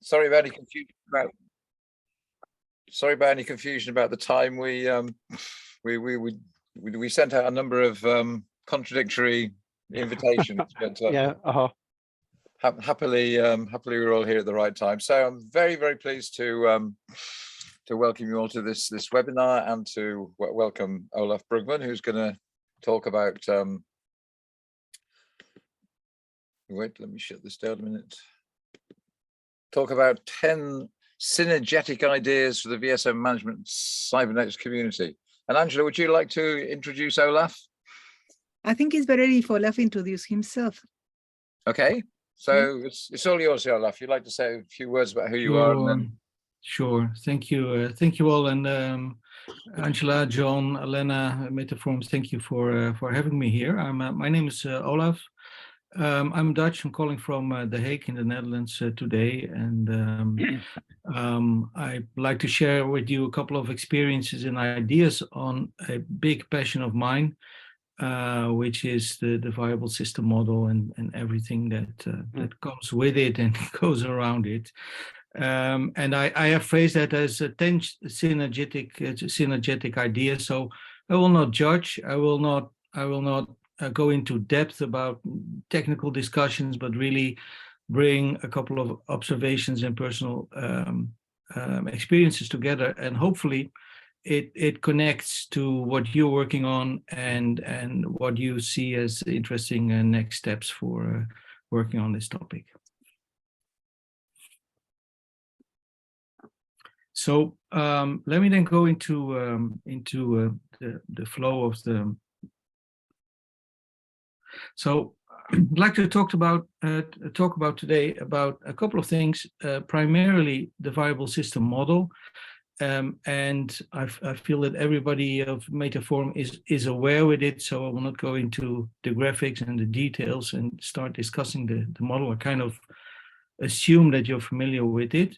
Sorry about any confusion about. Sorry about any confusion about the time. We sent out a number of contradictory invitations, but yeah. happily we're all here at the right time. So I'm very pleased to welcome you all to this webinar and to welcome Olaf Brugman, who's going to talk about. Wait, let me shut this down a minute. Talk about 10 synergetic ideas for the VSM management cybernetics community. And Angela, would you like to introduce Olaf? I think it's better if Olaf introduce himself. Okay, so it's all yours, Olaf. You'd like to say a few words about who you are? And then... Sure. Thank you. Thank you all. And Angela, John, Elena, Metaforms, thank you for having me here. My name is Olaf. I'm Dutch. I'm calling from The Hague in the Netherlands today, and I'd like to share with you a couple of experiences and ideas on a big passion of mine, which is the viable system model and everything that comes with it and goes around it. And I have phrased that as a 10 synergetic ideas. So I will not judge. I will not go into depth about technical discussions, but really bring a couple of observations and personal experiences together, and hopefully it connects to what you're working on and what you see as interesting next steps for working on this topic. So let me then go into the flow of the. So I'd like to talk about today about a couple of things, primarily the viable system model, and I feel that everybody of Metaform is aware with it, so I will not go into the graphics and the details and start discussing the model. I kind of assume that you're familiar with it.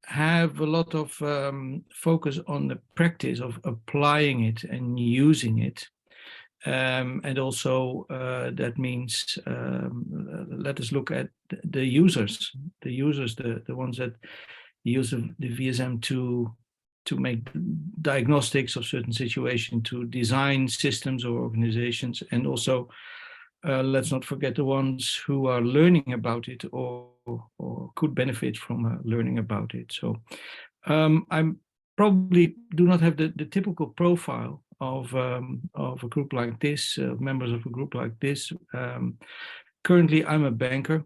Have a lot of focus on the practice of applying it and using it. And also that means let us look at the users, the ones that use the VSM to make diagnostics of certain situations, to design systems or organizations, and also let's not forget the ones who are learning about it or could benefit from learning about it. So I probably do not have the typical profile of a group like this, members of a group like this. Currently, I'm a banker.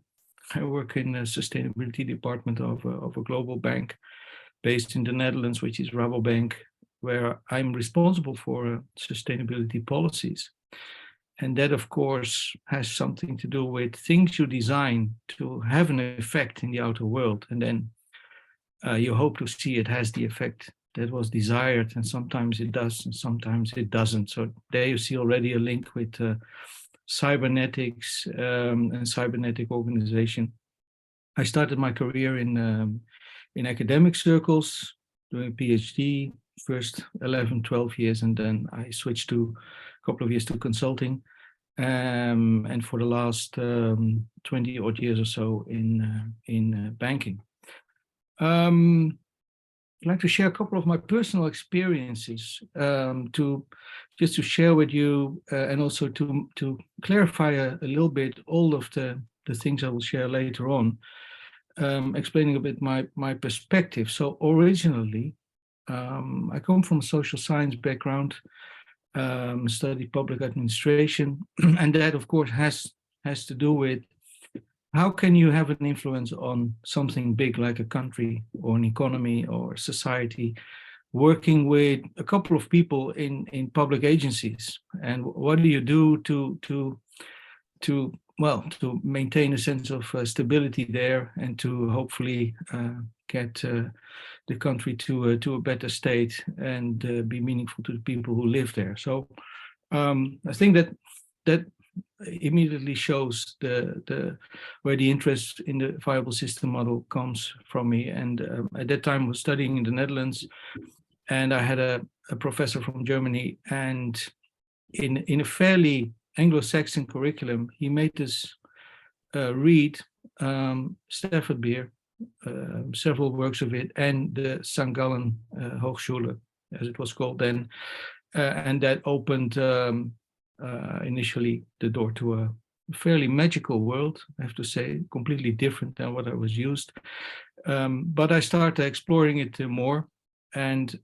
I work in the sustainability department of a global bank based in the Netherlands, which is Rabobank, where I'm responsible for sustainability policies. And that, of course, has something to do with things you design to have an effect in the outer world. And then you hope to see it has the effect that was desired, and sometimes it does and sometimes it doesn't. So there you see already a link with cybernetics and cybernetic organization. I started my career in academic circles, doing a PhD, first 11, 12 years, and then I switched to a couple of years to consulting, and for the last 20 odd years or so in banking. I'd like to share a couple of my personal experiences to share with you, and also to clarify a little bit all of the things I will share later on, explaining a bit my perspective. So originally, I come from a social science background, studied public administration, and that of course has to do with how can you have an influence on something big like a country or an economy or society, working with a couple of people in public agencies, and what do you do to maintain a sense of stability there, and to hopefully get the country to a better state and be meaningful to the people who live there. So I think that immediately shows where the interest in the viable system model comes from me. And at that time I was studying in the Netherlands, and I had a professor from Germany, and in a fairly Anglo-Saxon curriculum, he made us read Stafford Beer, several works of it, and the St. Gallen Hochschule, as it was called then. And that opened initially the door to a fairly magical world, I have to say, completely different than what I was used. But I started exploring it more. And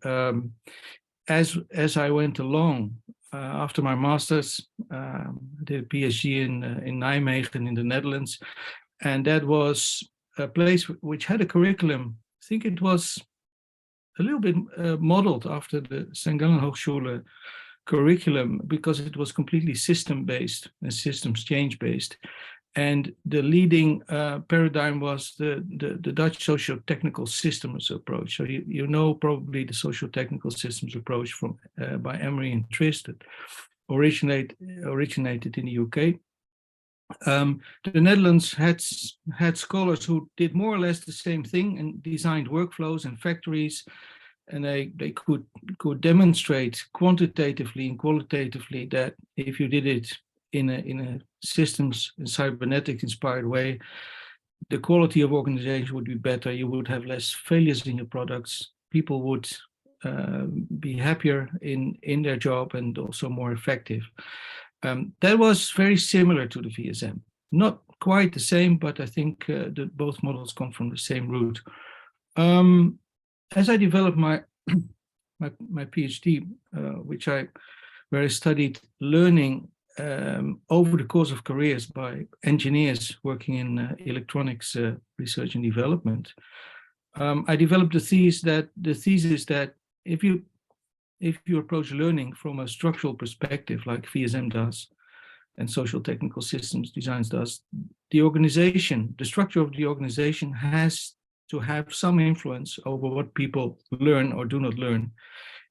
as I went along, after my master's, I did a PhD in Nijmegen in the Netherlands. And that was a place which had a curriculum. I think it was a little bit modeled after the St. Gallen Hochschule curriculum, because it was completely system-based and systems change-based. And the leading paradigm was the Dutch socio-technical systems approach. So you know probably the socio-technical systems approach from by Emery and Trist, that originated in the UK. The Netherlands had scholars who did more or less the same thing and designed workflows and factories, and they could demonstrate quantitatively and qualitatively that if you did it in a systems and cybernetics inspired way, the quality of organization would be better. You would have less failures in your products. People would be happier in their job and also more effective. That was very similar to the VSM. Not quite the same, but I think both models come from the same root. As I developed my PhD, where I studied learning over the course of careers by engineers working in electronics research and development, I developed the thesis that if you approach learning from a structural perspective, like VSM does, and social technical systems designs does, the structure of the organization has to have some influence over what people learn or do not learn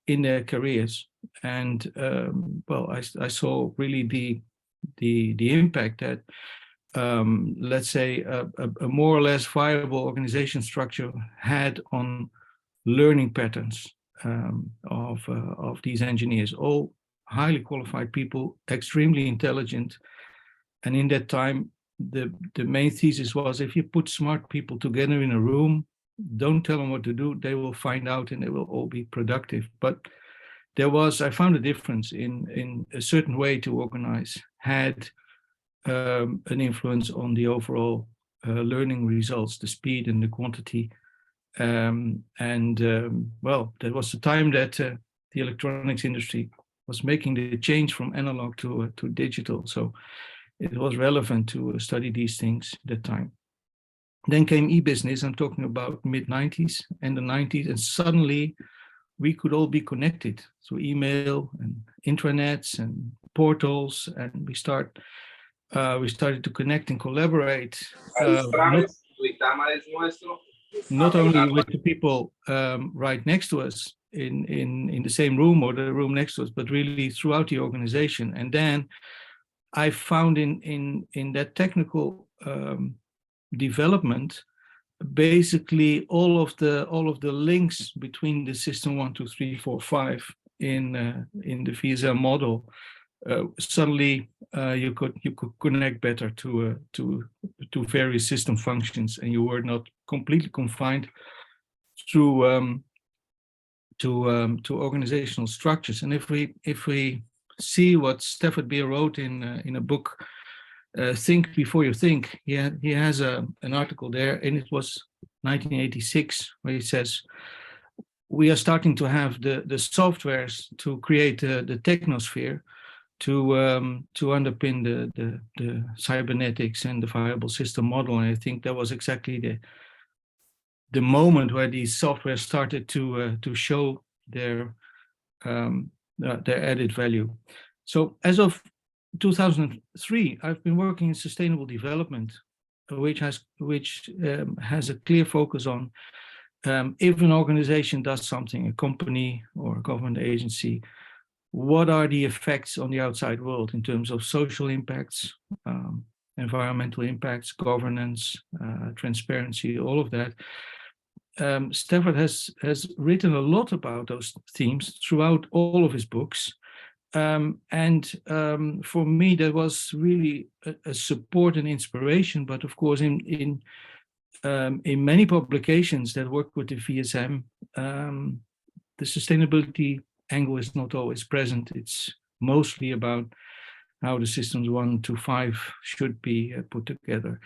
in their careers. And I saw really the impact that let's say a more or less viable organization structure had on learning patterns of these engineers, all highly qualified people, extremely intelligent. And in that time, the main thesis was, if you put smart people together in a room, don't tell them what to do, they will find out and they will all be productive. But I found a difference in a certain way to organize had an influence on the overall learning results, the speed and the quantity. That was the time that the electronics industry was making the change from analog to digital. So it was relevant to study these things at that time. Then came e-business. I'm talking about mid-90s and the 90s, and suddenly we could all be connected through email and intranets and portals, and we started to connect and collaborate. Not only with the people right next to us in the same room or the room next to us, but really throughout the organization. And then I found in that technical development, basically all of the links between the system 1, 2, 3, 4, 5 in the VSM model. Suddenly you could connect better to various system functions, and you were not completely confined to organizational structures. And if we see what Stafford Beer wrote in a book, Think Before You Think, he has an article there, and it was 1986, where he says, we are starting to have the softwares to create the technosphere to underpin the cybernetics and the viable system model. And I think that was exactly the moment where these software started to show their added value. So as of 2003, I've been working in sustainable development, which has a clear focus on if an organization does something, a company or a government agency, what are the effects on the outside world in terms of social impacts, environmental impacts, governance, transparency, all of that. Stafford has written a lot about those themes throughout all of his books. For me, that was really a support and inspiration. But of course, in many publications that work with the VSM, the sustainability angle is not always present. It's mostly about how the systems 1 to 5 should be put together.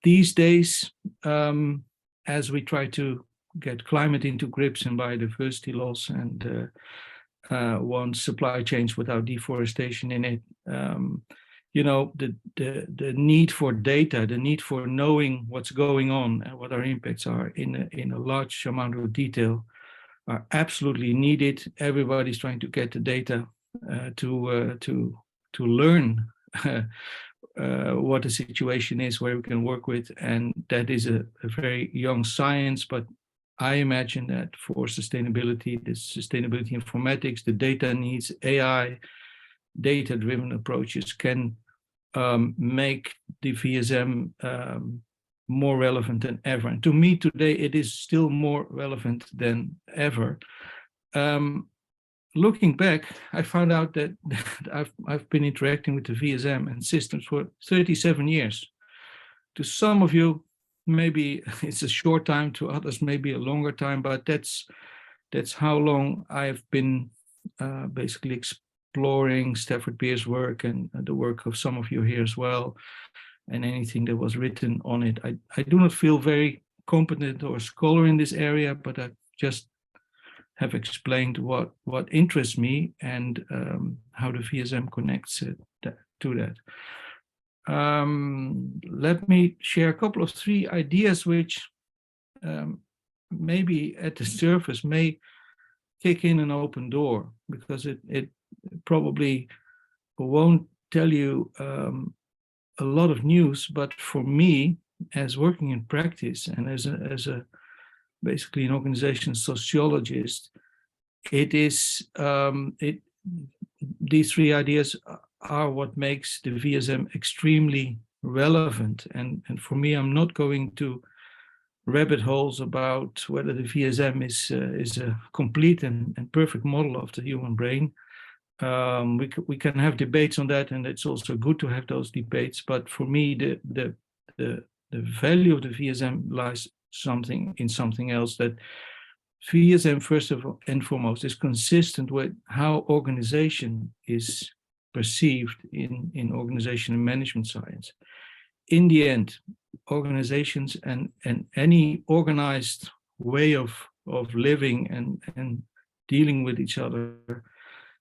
These days, as we try to get climate into grips and biodiversity loss and want supply chains without deforestation in it, the need for data, the need for knowing what's going on and what our impacts are in a large amount of detail are absolutely needed. Everybody's trying to get the data to learn what the situation is, where we can work with, and that is a very young science. But I imagine that for sustainability, the sustainability informatics, the data needs, AI, data-driven approaches can make the VSM more relevant than ever. And to me today, it is still more relevant than ever. Looking back, I found out that I've been interacting with the VSM and systems for 37 years. To some of you, maybe it's a short time, to others maybe a longer time, but that's how long I've been basically exploring Stafford Beer's work and the work of some of you here as well, and anything that was written on it. I do not feel very competent or a scholar in this area, but I just have explained what interests me and how the VSM connects to that. Let me share a couple of 3 ideas which maybe at the surface may kick in an open door, because it probably won't tell you a lot of news, but for me, as working in practice and as a basically an organization sociologist, it is these 3 ideas are what makes the VSM extremely relevant. And for me, I'm not going to rabbit holes about whether the VSM is a complete and perfect model of the human brain. We can have debates on that, and it's also good to have those debates. But for me, the value of the VSM lies in something else. That VSM, first of all and foremost, is consistent with how organization is perceived in organization and management science. In the end, organizations and any organized way of living and dealing with each other,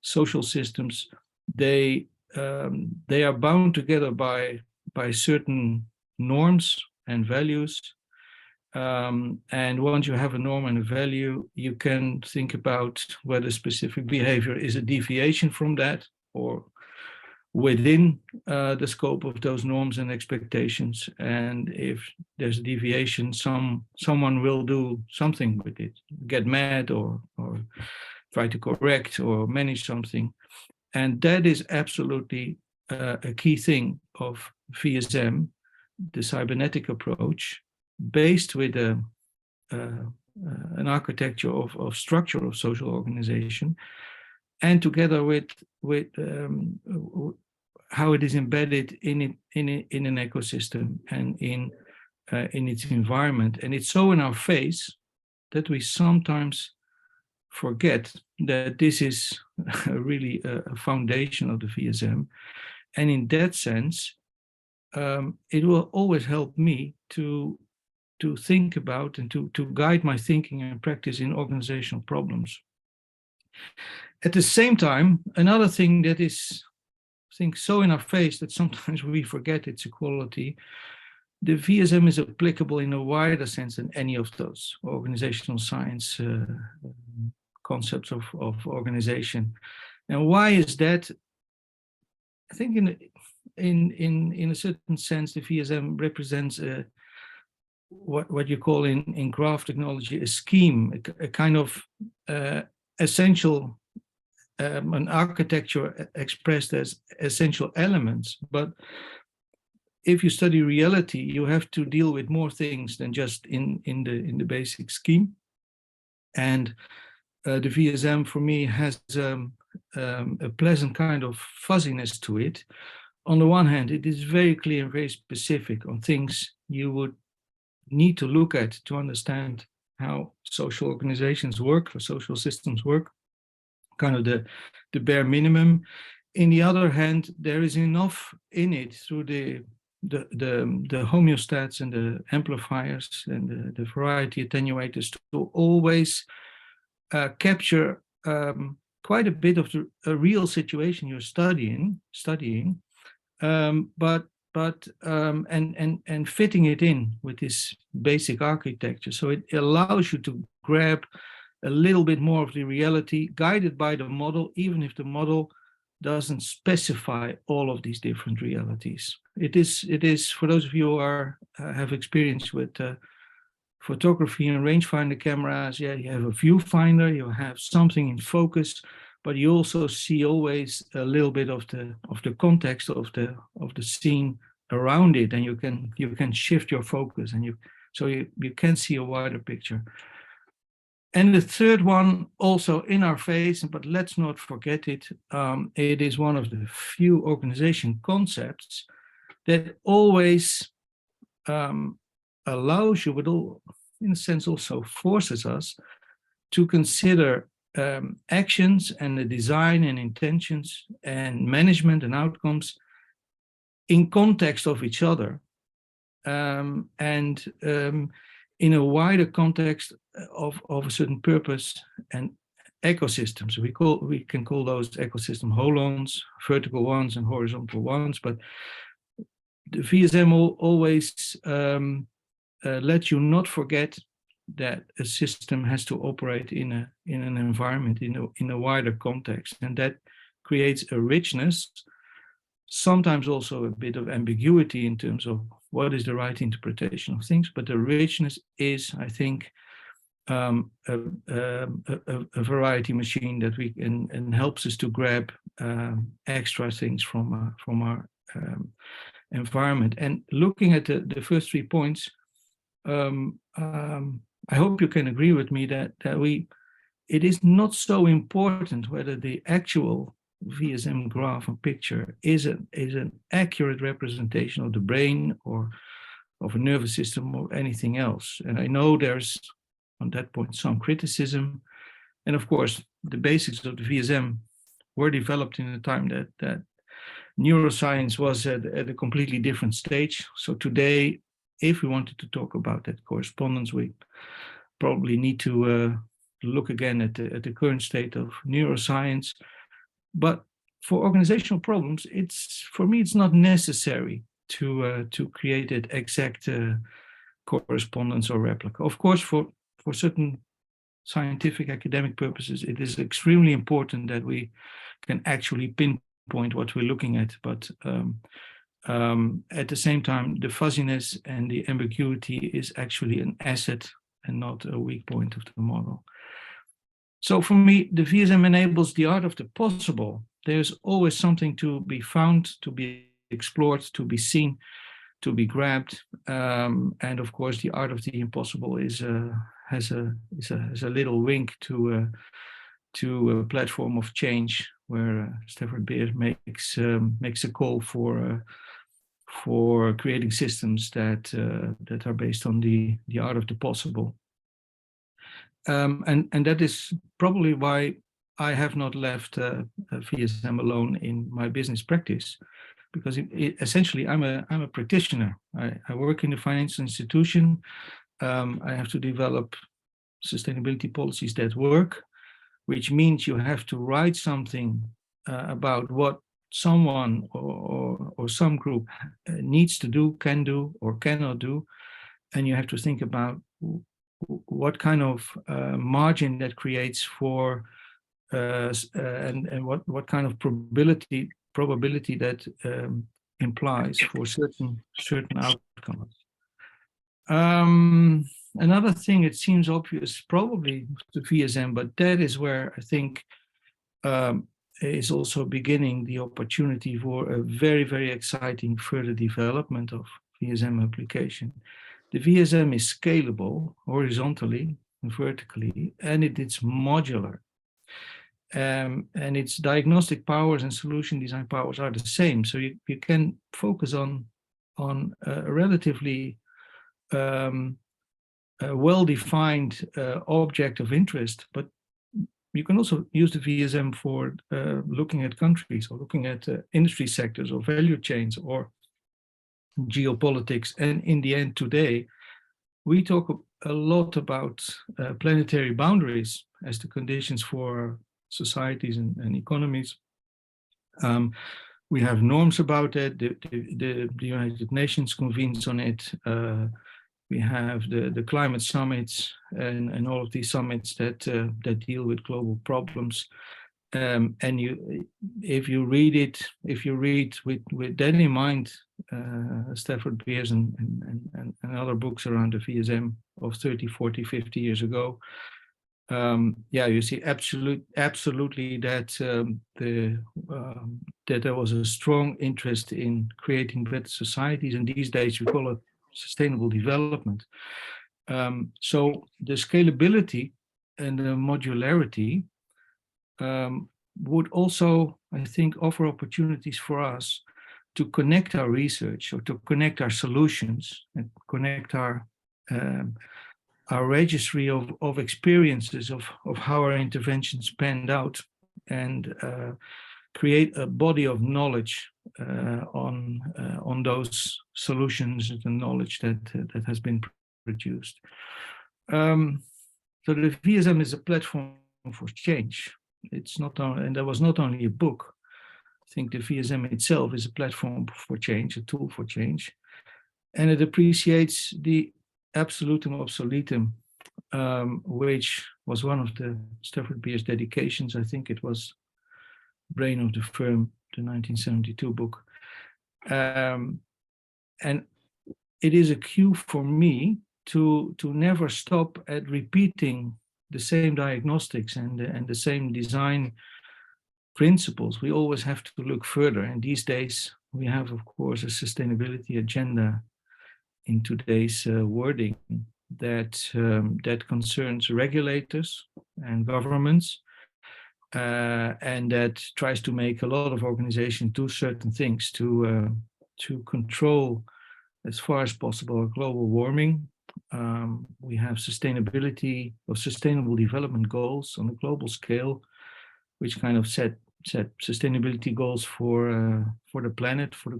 social systems, they are bound together by certain norms and values. And once you have a norm and a value, you can think about whether specific behavior is a deviation from that or within the scope of those norms and expectations. And if there's a deviation, someone will do something with it, get mad or try to correct or manage something. And that is absolutely a key thing of VSM, the cybernetic approach, based with an architecture of structure of social organization, and together with how it is embedded in an ecosystem and in its environment. And it's so in our face that we sometimes forget that this is really a foundation of the VSM. And in that sense, it will always help me to think about and to guide my thinking and practice in organizational problems. At the same time, another thing that is, I think, so in our face that sometimes we forget its equality, the VSM is applicable in a wider sense than any of those organizational science concepts of organization. And why is that? I think in a certain sense, the VSM represents what you call in graph technology a scheme, a kind of essential, an architecture expressed as essential elements. But if you study reality, you have to deal with more things than just in the basic scheme. And the VSM for me has a pleasant kind of fuzziness to it. On the one hand, it is very clear and very specific on things you would need to look at to understand how social organizations work or social systems work, kind of the bare minimum. In the other hand, there is enough in it through the homeostats and the amplifiers and the variety attenuators to always capture quite a bit of a real situation you're studying, but fitting it in with this basic architecture. So it allows you to grab a little bit more of the reality guided by the model, even if the model doesn't specify all of these different realities. It is for those of you who have experience with photography and rangefinder cameras. Yeah, you have a viewfinder, you have something in focus, but you also see always a little bit of the context of the scene around it, and you can shift your focus, and you can see a wider picture. And the third one, also in our face, but let's not forget it, it is one of the few organization concepts that always allows you, but in a sense also forces us to consider actions and the design and intentions and management and outcomes in context of each other, and in a wider context of a certain purpose and ecosystems. We can call those ecosystem holons, vertical ones and horizontal ones, but the VSM always lets you not forget that a system has to operate in an environment, in a wider context, and that creates a richness, sometimes also a bit of ambiguity in terms of what is the right interpretation of things, but the richness is, I think, a variety machine that we can, and helps us to grab extra things from our environment. And looking at the first 3 points, I hope you can agree with me that it is not so important whether the actual VSM graph or picture is an accurate representation of the brain or of a nervous system or anything else. And I know there's on that point some criticism, and of course the basics of the VSM were developed in a time that neuroscience was at a completely different stage. So today, if we wanted to talk about that correspondence, we probably need to look again at the current state of neuroscience. But for organizational problems, for me it's not necessary to create that exact correspondence or replica. Of course, for certain scientific academic purposes, it is extremely important that we can actually pinpoint what we're looking at. But at the same time, the fuzziness and the ambiguity is actually an asset and not a weak point of the model. So for me, the VSM enables the art of the possible. There's always something to be found, to be explored, to be seen, to be grabbed. And of course, the art of the impossible has a little wink to a platform of change where Stafford Beer makes a call for creating systems that are based on the art of the possible. And that is probably why I have not left VSM alone in my business practice, because essentially I'm a practitioner. I work in a financial institution. I have to develop sustainability policies that work, which means you have to write something about what someone or some group needs to do, can do, or cannot do, and you have to think about what kind of margin that creates for and what kind of probability that implies for certain outcomes. Another thing, it seems obvious probably to VSM, but that is where I think is also beginning the opportunity for a very, very exciting further development of VSM application. The VSM is scalable horizontally and vertically, and it's modular. and its diagnostic powers and solution design powers are the same. So you can focus on a relatively well-defined object of interest, but you can also use the VSM for looking at countries or looking at industry sectors or value chains or geopolitics. And in the end today, we talk a lot about planetary boundaries as the conditions for societies and economies. We have norms about it. The United Nations convenes on it. We have the climate summits and all of these summits that deal with global problems. And if you read with that in mind, Stafford Beers and other books around the VSM of 30, 40, 50 years ago, you see absolutely that that there was a strong interest in creating better societies, and these days we call it sustainable development. So the scalability and the modularity would also, I think, offer opportunities for us to connect our research or to connect our solutions and connect our registry of experiences of how our interventions panned out, and create a body of knowledge on those solutions and the knowledge that has been produced. So the VSM is a platform for change. It's not only, and there was not only a book. I think the VSM itself is a platform for change, a tool for change, and it appreciates the absolutum obsoletum, which was one of the Stafford Beers dedications. I think it was Brain of the Firm, the 1972 book. And it is a cue for me to never stop at repeating the same diagnostics and the same design principles. We always have to look further. And these days, we have, of course, a sustainability agenda in today's wording that concerns regulators and governments, and that tries to make a lot of organizations do certain things to control as far as possible global warming. We have sustainability or sustainable development goals on a global scale, which kind of set sustainability goals for the planet, for the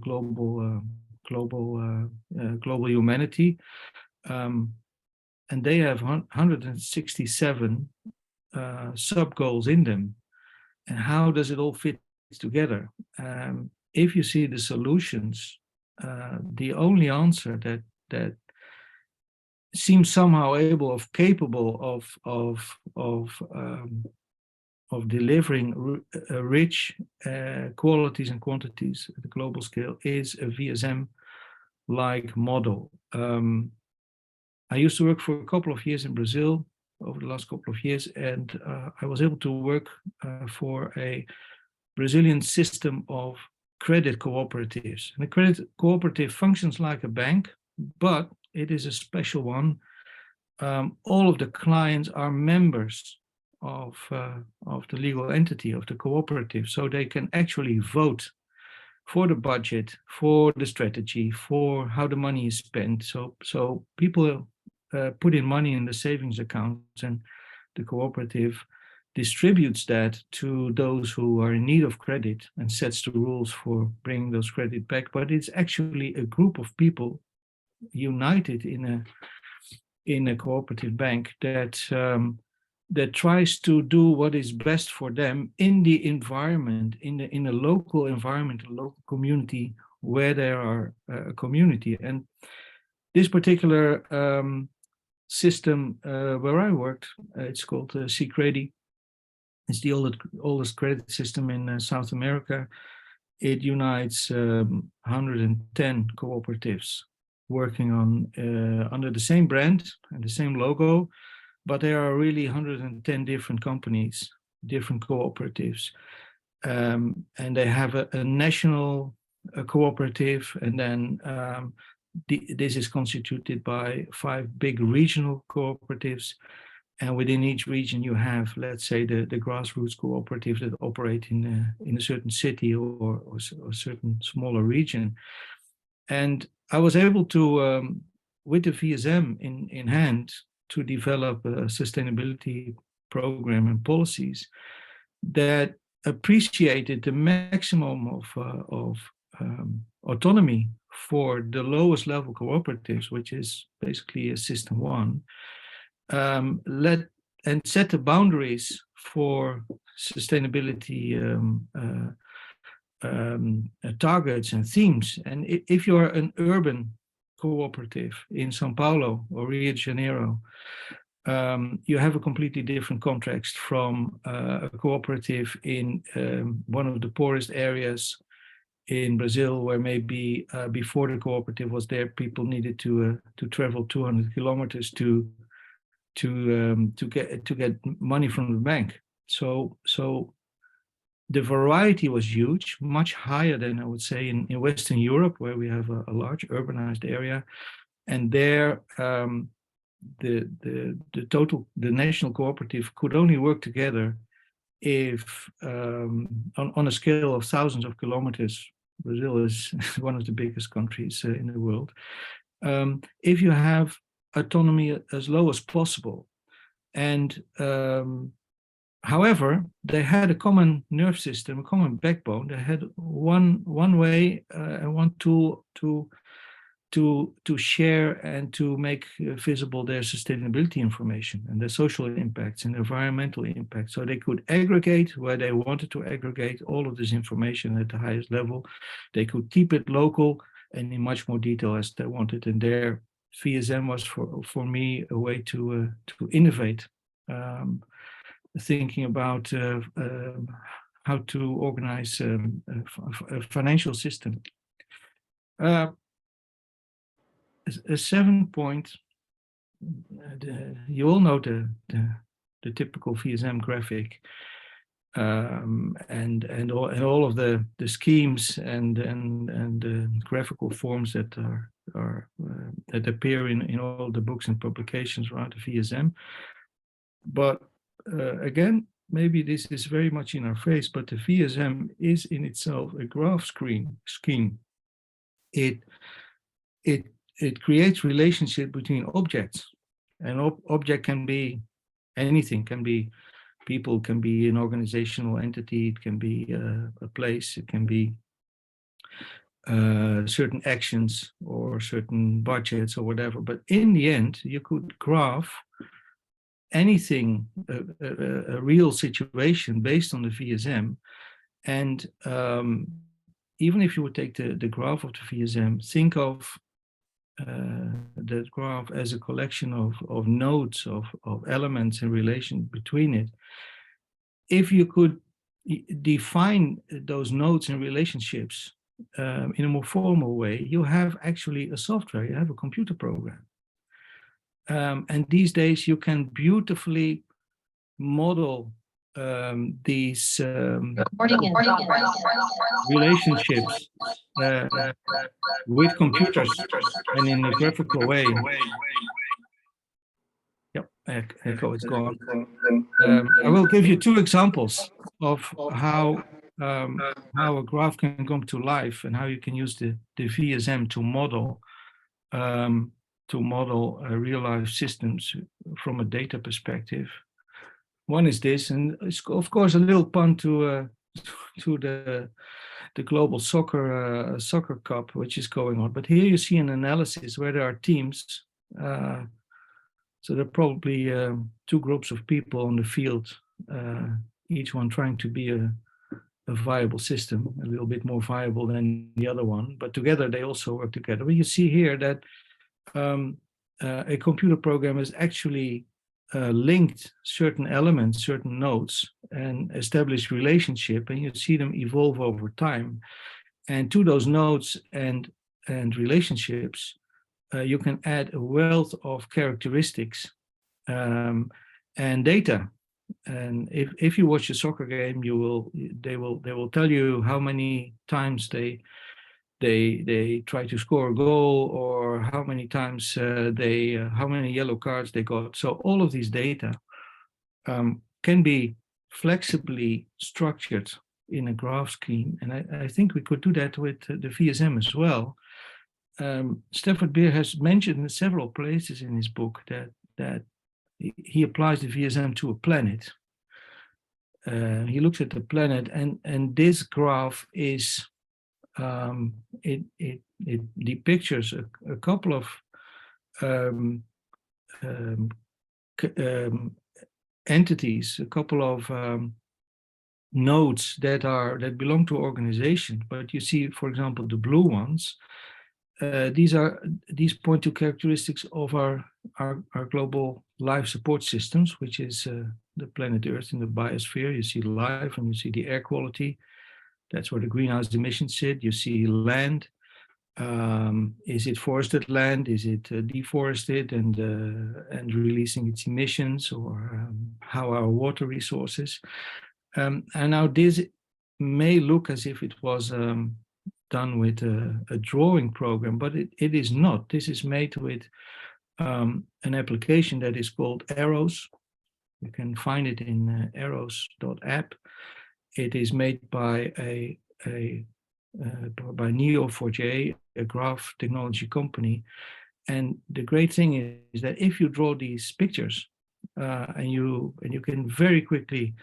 global humanity, and they have 167 sub goals in them. And how does it all fit together? If you see the solutions, the only answer that seems somehow capable of delivering rich qualities and quantities at the global scale is a VSM-like model. I used to work for a couple of years in Brazil over the last couple of years, and I was able to work for a Brazilian system of credit cooperatives. And a credit cooperative functions like a bank, but it is a special one. All of the clients are members of the legal entity of the cooperative, so they can actually vote for the budget, for the strategy, for how the money is spent. So people put in money in the savings accounts, and the cooperative distributes that to those who are in need of credit and sets the rules for bringing those credit back. But it's actually a group of people united in a cooperative bank that tries to do what is best for them in the environment, in a local environment, a local community where there are a community. And this particular system where I worked, it's called C-Credi. It's the oldest credit system in South America. It unites 110 cooperatives working on under the same brand and the same logo, but there are really 110 different companies, different cooperatives, and they have a national cooperative, and then this is constituted by 5 big regional cooperatives, And within each region, you have, let's say, the grassroots cooperatives that operate in a certain city or a certain smaller region. And I was able to, with the VSM in hand, to develop a sustainability program and policies that appreciated the maximum of autonomy for the lowest level cooperatives, which is basically a system 1, and set the boundaries for sustainability targets and themes. And if you're an urban cooperative in Sao Paulo or Rio de Janeiro, you have a completely different context from a cooperative in one of the poorest areas in Brazil, where maybe before the cooperative was there, people needed to travel 200 kilometers to get money from the bank. So the variety was huge, much higher than I would say in Western Europe, where we have a large urbanized area, and there the national cooperative could only work together if on a scale of thousands of kilometers. Brazil is one of the biggest countries in the world. If you have autonomy as low as possible, and however, they had a common nerve system, a common backbone. They had one way and one tool to share and to make visible their sustainability information and their social impacts and environmental impacts. So they could aggregate where they wanted to aggregate all of this information at the highest level. They could keep it local and in much more detail as they wanted. And their VSM was for me a way to innovate, thinking about how to organize a financial system. A 7-point, you all know the typical VSM graphic, and all of the schemes and the graphical forms that that appear in all the books and publications around the VSM. But again, maybe this is very much in our face, but the VSM is in itself a graph scheme. It creates relationship between objects, and object can be anything, can be people, can be an organizational entity, it can be a place, it can be certain actions or certain budgets or whatever. But in the end, you could graph anything, a real situation based on the VSM. And even if you would take the graph of the VSM, think of that graph as a collection of nodes, of elements in relation between it. If you could define those nodes and relationships in a more formal way, you have actually a software, you have a computer program. And these days you can beautifully model these relationships with computers and in a graphical way. Yep, echo is gone. I will give you 2 examples of how a graph can come to life and how you can use the VSM to model real-life systems from a data perspective. One is this, and it's of course a little pun to the global soccer cup, which is going on. But here you see an analysis where there are teams. So there are probably 2 groups of people on the field, each one trying to be a viable system, a little bit more viable than the other one. But together they also work together. But you see here that a computer program is actually linked certain elements, certain nodes, and establish relationship, and you see them evolve over time. And to those nodes and relationships, you can add a wealth of characteristics and data. And if you watch a soccer game, they will tell you how many times they they try to score a goal, or how many times how many yellow cards they got. So all of these data can be flexibly structured in a graph scheme, and I think we could do that with the VSM as well. Stafford Beer has mentioned in several places in his book that he applies the VSM to a planet. He looks at the planet, and this graph is it depicts a couple of entities, a couple of nodes that belong to organizations. But you see, for example, the blue ones. These point to characteristics of our global life support systems, which is the planet Earth in the biosphere. You see life, and you see the air quality. That's where the greenhouse emissions sit. You see land. Is it forested land? Is it deforested and releasing its emissions, or how are water resources? And now this may look as if it was done with a drawing program, but it is not. This is made with an application that is called Arrows. You can find it in arrows.app. It is made by by Neo4j, a graph technology company. And the great thing is that if you draw these pictures and you can very quickly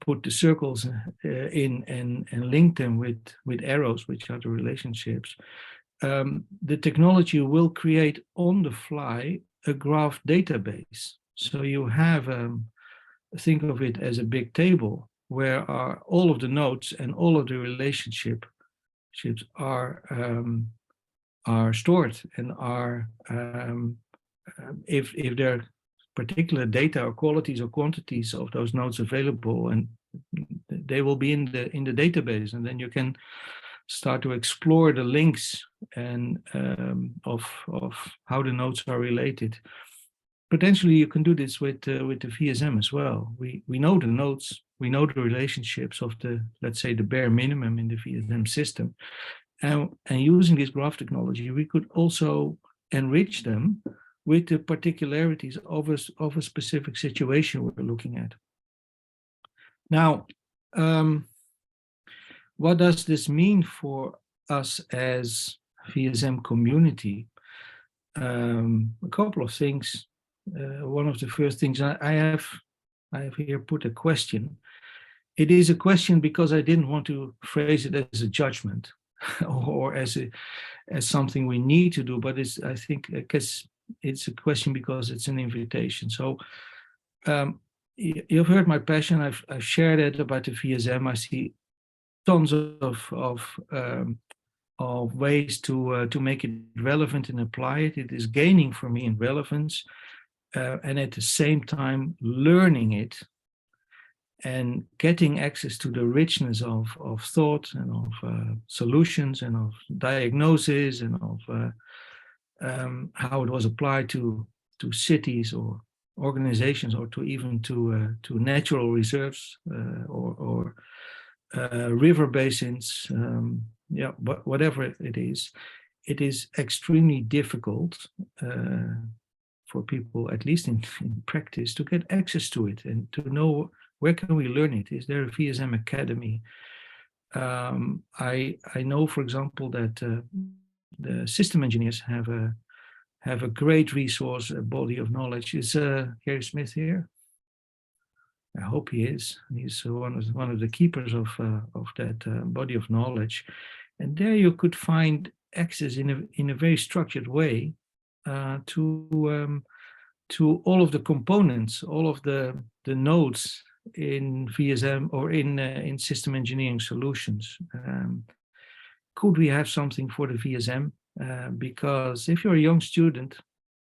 put the circles in and link them with arrows, which are the relationships, the technology will create on the fly a graph database. So you have, think of it as a big table where all of the nodes and all of the relationships are stored, and are if there are particular data or qualities or quantities of those nodes available, and they will be in the database, and then you can start to explore the links and of how the nodes are related. Potentially, you can do this with the VSM as well. We know the nodes, we know the relationships of let's say the bare minimum in the VSM system, and using this graph technology, we could also enrich them with the particularities of a specific situation we're looking at. Now, what does this mean for us as VSM community? A couple of things. One of the first things I have here put a question. It is a question because I didn't want to phrase it as a judgment or as something we need to do, but I think because it's a question because it's an invitation. So you've heard my passion. I've shared it about the VSM. I see tons of ways to make it relevant and apply it. It is gaining for me in relevance, and at the same time learning it and getting access to the richness of thought and of solutions and of diagnosis and of how it was applied to cities or organizations, or to even to natural reserves or river basins, whatever it is extremely difficult for people, at least in practice, to get access to it and to know where can we learn it. Is there a VSM Academy? I know, for example, that the system engineers have a great resource, a body of knowledge. Is Gary Smith here? I hope he is. He's one of the keepers of that body of knowledge, and there you could find access in a very structured way to all of the components, all of the nodes in VSM or in system engineering solutions. Could we have something for the VSM? Because if you're a young student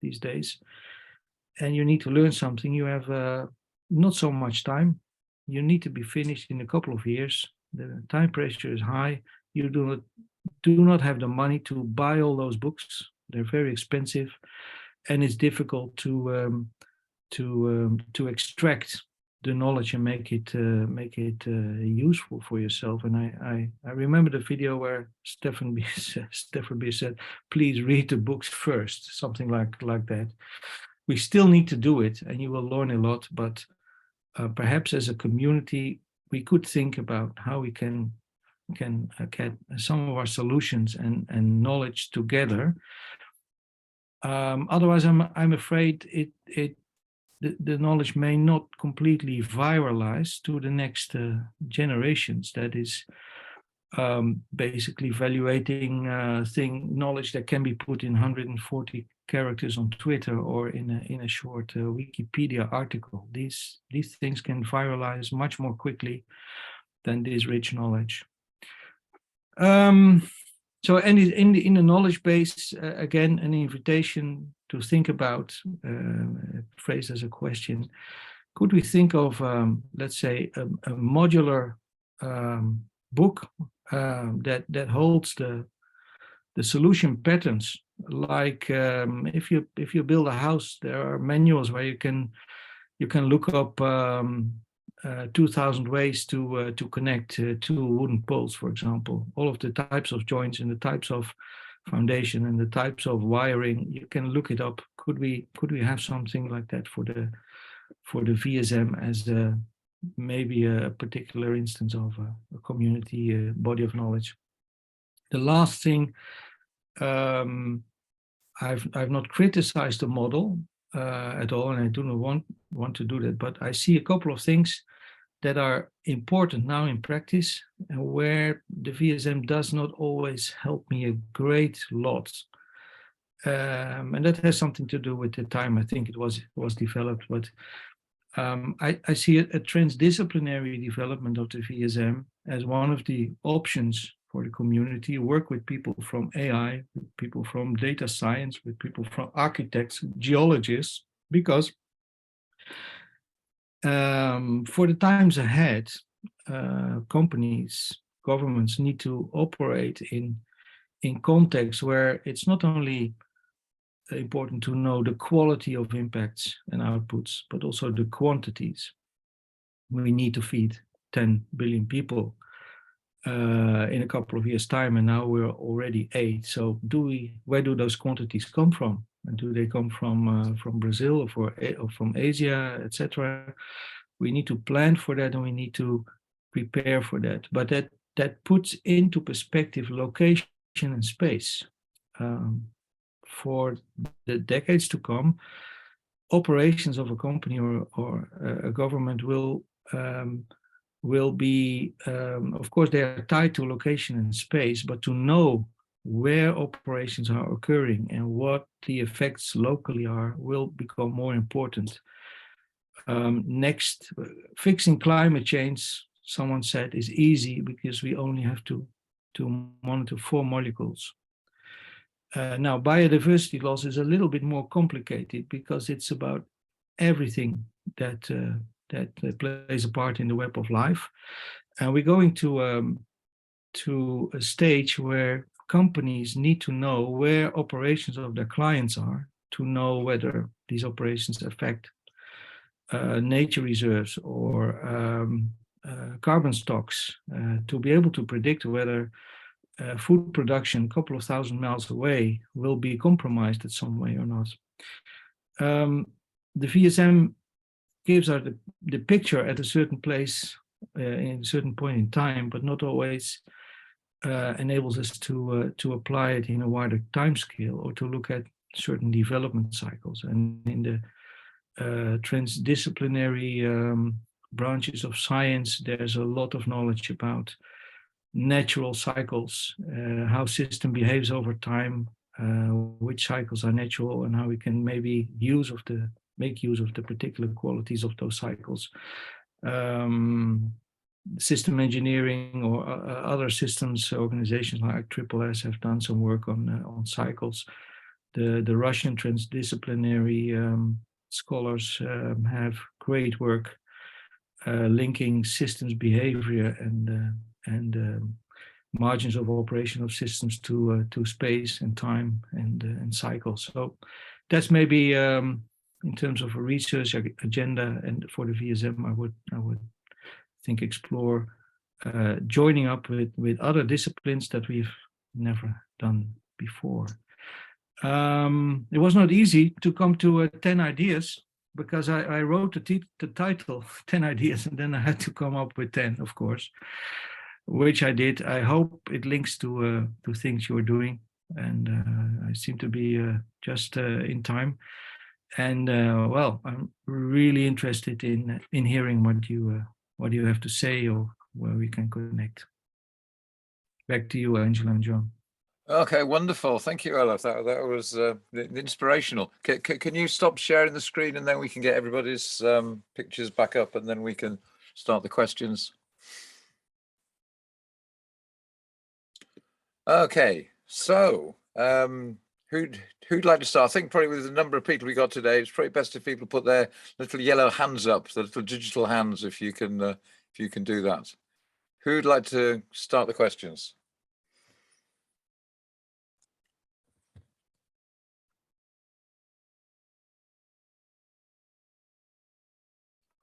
these days and you need to learn something, you have not so much time. You need to be finished in a couple of years. The time pressure is high. You do not have the money to buy all those books. They're very expensive, and it's difficult to extract the knowledge and make it useful for yourself. And I remember the video where Stefan B said, please read the books first, something like that. We still need to do it, and you will learn a lot, but perhaps as a community, we could think about how we can get some of our solutions and knowledge together. Otherwise, I'm afraid the knowledge may not completely viralize to the next generations. That is basically evaluating knowledge that can be put in 140 characters on Twitter or in a short Wikipedia article. These things can viralize much more quickly than this rich knowledge. So in the knowledge base, again, an invitation to think about, phrased as a question, could we think of, let's say, a modular book that holds the solution patterns? Like if you build a house, there are manuals where you can look up 2,000 ways to connect two wooden poles, for example. All of the types of joints and the types of foundation and the types of wiring, you can look it up. Could we have something like that for the VSM as maybe a particular instance of a community body of knowledge? The last thing, I've not criticized the model at all, and I do not want to do that, but I see a couple of things that are important now in practice and where the VSM does not always help me a great lot. And that has something to do with the time I think it was developed, but I see a transdisciplinary development of the VSM as one of the options for the community. Work with people from AI, with people from data science, with people from architects, geologists, because for the times ahead, companies, governments need to operate in contexts where it's not only important to know the quality of impacts and outputs, but also the quantities. We need to feed 10 billion people in a couple of years' time, and now we're already 8. So where do those quantities come from? And do they come from Brazil or from Asia, etc.? We need to plan for that, and we need to prepare for that. But that puts into perspective location and space. For the decades to come, operations of a company or a government will be, of course, they are tied to location and space, but to know where operations are occurring and what the effects locally are will become more important. Next, fixing climate change, someone said, is easy because we only have to monitor 4 molecules. Now, biodiversity loss is a little bit more complicated because it's about everything that plays a part in the web of life, and we're going to a stage where companies need to know where operations of their clients are to know whether these operations affect nature reserves or carbon stocks, to be able to predict whether food production a couple of thousand miles away will be compromised in some way or not. The VSM gives us the picture at a certain place in a certain point in time, but not always enables us to apply it in a wider time scale or to look at certain development cycles. And in the transdisciplinary branches of science, there's a lot of knowledge about natural cycles, how system behaves over time, which cycles are natural, and how we can maybe make use of the particular qualities of those cycles. System engineering or other systems organizations like SSS have done some work on cycles. The Russian transdisciplinary scholars have great work linking systems behavior and margins of operation of systems to space and time and cycles. So that's maybe in terms of a research agenda, and for the VSM, I would think explore joining up with other disciplines that we've never done before. It was not easy to come to 10 ideas, because I wrote the title 10 ideas, and then I had to come up with 10, of course, which I did. I hope it links to things you're doing, and I seem to be just in time. And well, I'm really interested in hearing what you have to say, or where we can connect. Back to you, Angela and John. Okay, wonderful. Thank you, Olaf. That was inspirational. Can you stop sharing the screen, and then we can get everybody's pictures back up, and then we can start the questions. Okay, so who'd like to start? I think probably with the number of people we got today, it's probably best if people put their little yellow hands up, the little digital hands, if you can do that. Who'd like to start the questions?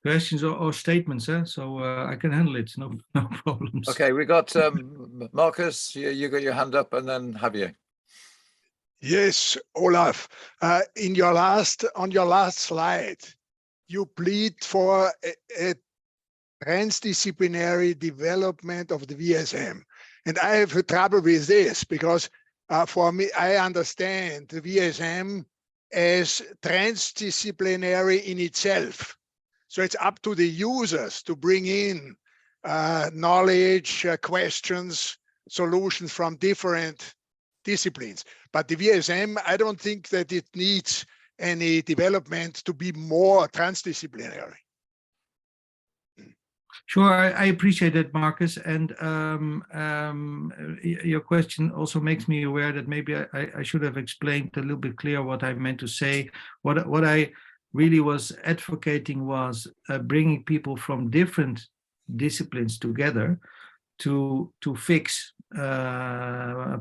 Questions or statements, so I can handle it. No problems. Okay, we got Marcus. You got your hand up, and then Javier. Yes, Olaf. On your last slide, you plead for a transdisciplinary development of the VSM, and I have trouble with this because for me, I understand the VSM as transdisciplinary in itself. So it's up to the users to bring in knowledge, questions, solutions from different disciplines. But the VSM, I don't think that it needs any development to be more transdisciplinary. Sure, I appreciate that, Marcus. And your question also makes me aware that maybe I should have explained a little bit clearer what I meant to say. What I really was advocating was bringing people from different disciplines together to fix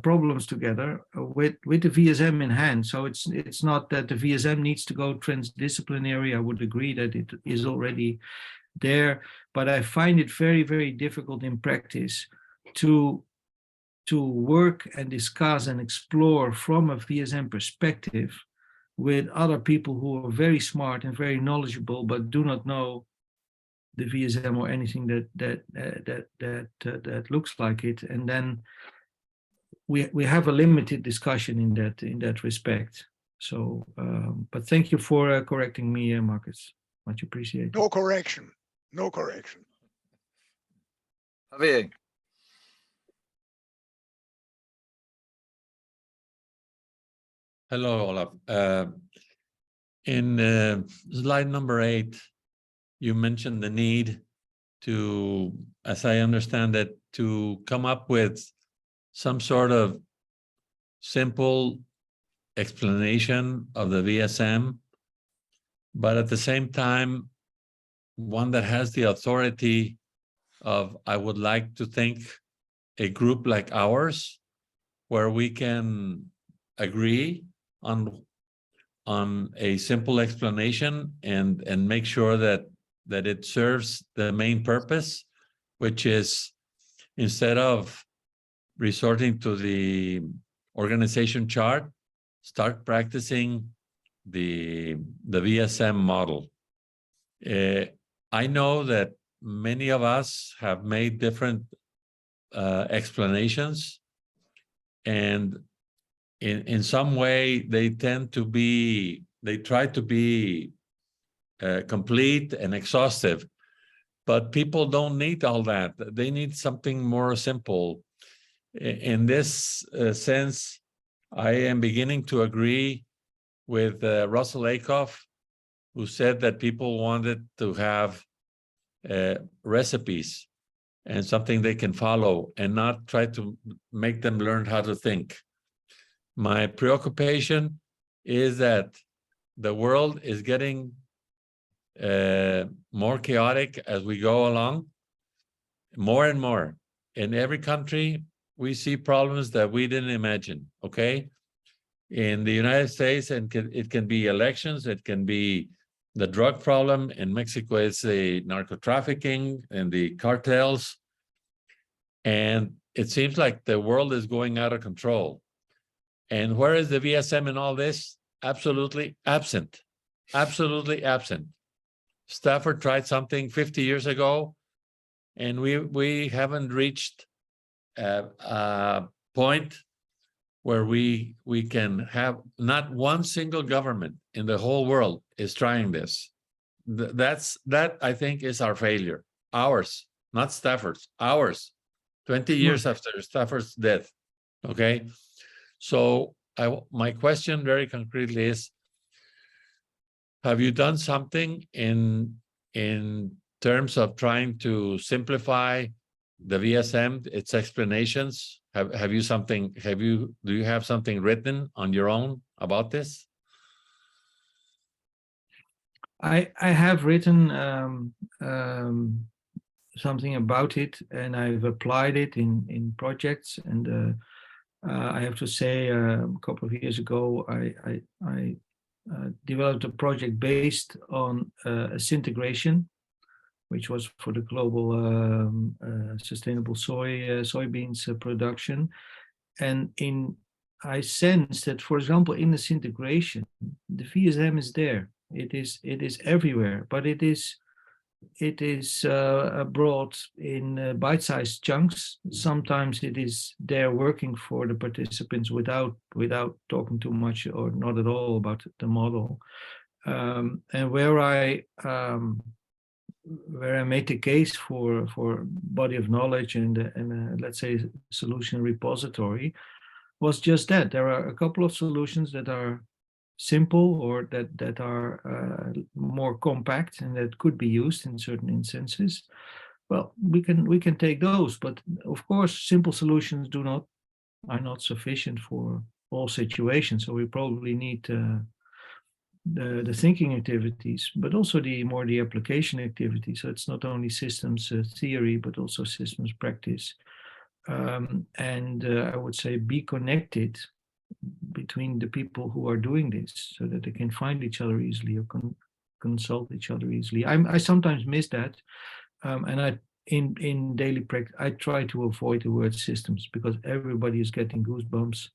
problems together with the VSM in hand. So it's not that the VSM needs to go transdisciplinary. I would agree that it is already there, but I find it very, very difficult in practice to work and discuss and explore from a VSM perspective with other people who are very smart and very knowledgeable, but do not know the VSM or anything that looks like it. And then we have a limited discussion in that respect. So, but thank you for correcting me, Marcus. Much appreciated. No correction. No correction. Javier. Hello, Olaf. In slide number 8, you mentioned the need to, as I understand it, to come up with some sort of simple explanation of the VSM, but at the same time, one that has the authority of, I would like to think, a group like ours, where we can agree on a simple explanation and make sure that it serves the main purpose, which is, instead of resorting to the organization chart, start practicing the VSM model. I know that many of us have made different explanations, and in some way they try to be complete and exhaustive, but people don't need all that. They need something more simple. In this sense, I am beginning to agree with Russell Acuff, who said that people wanted to have recipes and something they can follow, and not try to make them learn how to think. My preoccupation is that the world is getting more chaotic as we go along, more and more. In every country, we see problems that we didn't imagine, okay? in the United States, and it can be elections, it can be the drug problem. In Mexico, it's the narco trafficking and the cartels. And it seems like the world is going out of control. And where is the VSM in all this? Absolutely absent. Absolutely absent. Stafford tried something 50 years ago, and we haven't reached a point where we can have not one single government in the whole world is trying this. That I think is our failure. Ours, not Stafford's, ours. 20 years after Stafford's death. Okay. So my question very concretely is, have you done something in terms of trying to simplify the VSM, its explanations? Do you have something written on your own about this? I have written something about it, and I've applied it in projects. And I have to say, a couple of years ago, I developed a project based on syntegration, which was for the global sustainable soybeans production. And I sense that, for example, in the syntegration, the VSM is there. It is everywhere, but it is brought in bite-sized chunks. Sometimes it is there working for the participants without talking too much or not at all about the model. And where I made the case for body of knowledge and let's say solution repository was just that. There are a couple of solutions that are simple or that are more compact and that could be used in certain instances. Well, we can take those, but of course simple solutions are not sufficient for all situations. So we probably need the thinking activities, but also the application activities. So it's not only systems theory, but also systems practice. And I would say be connected between the people who are doing this so that they can find each other easily or consult each other easily. I sometimes miss that. And in daily practice, I try to avoid the word systems because everybody is getting goosebumps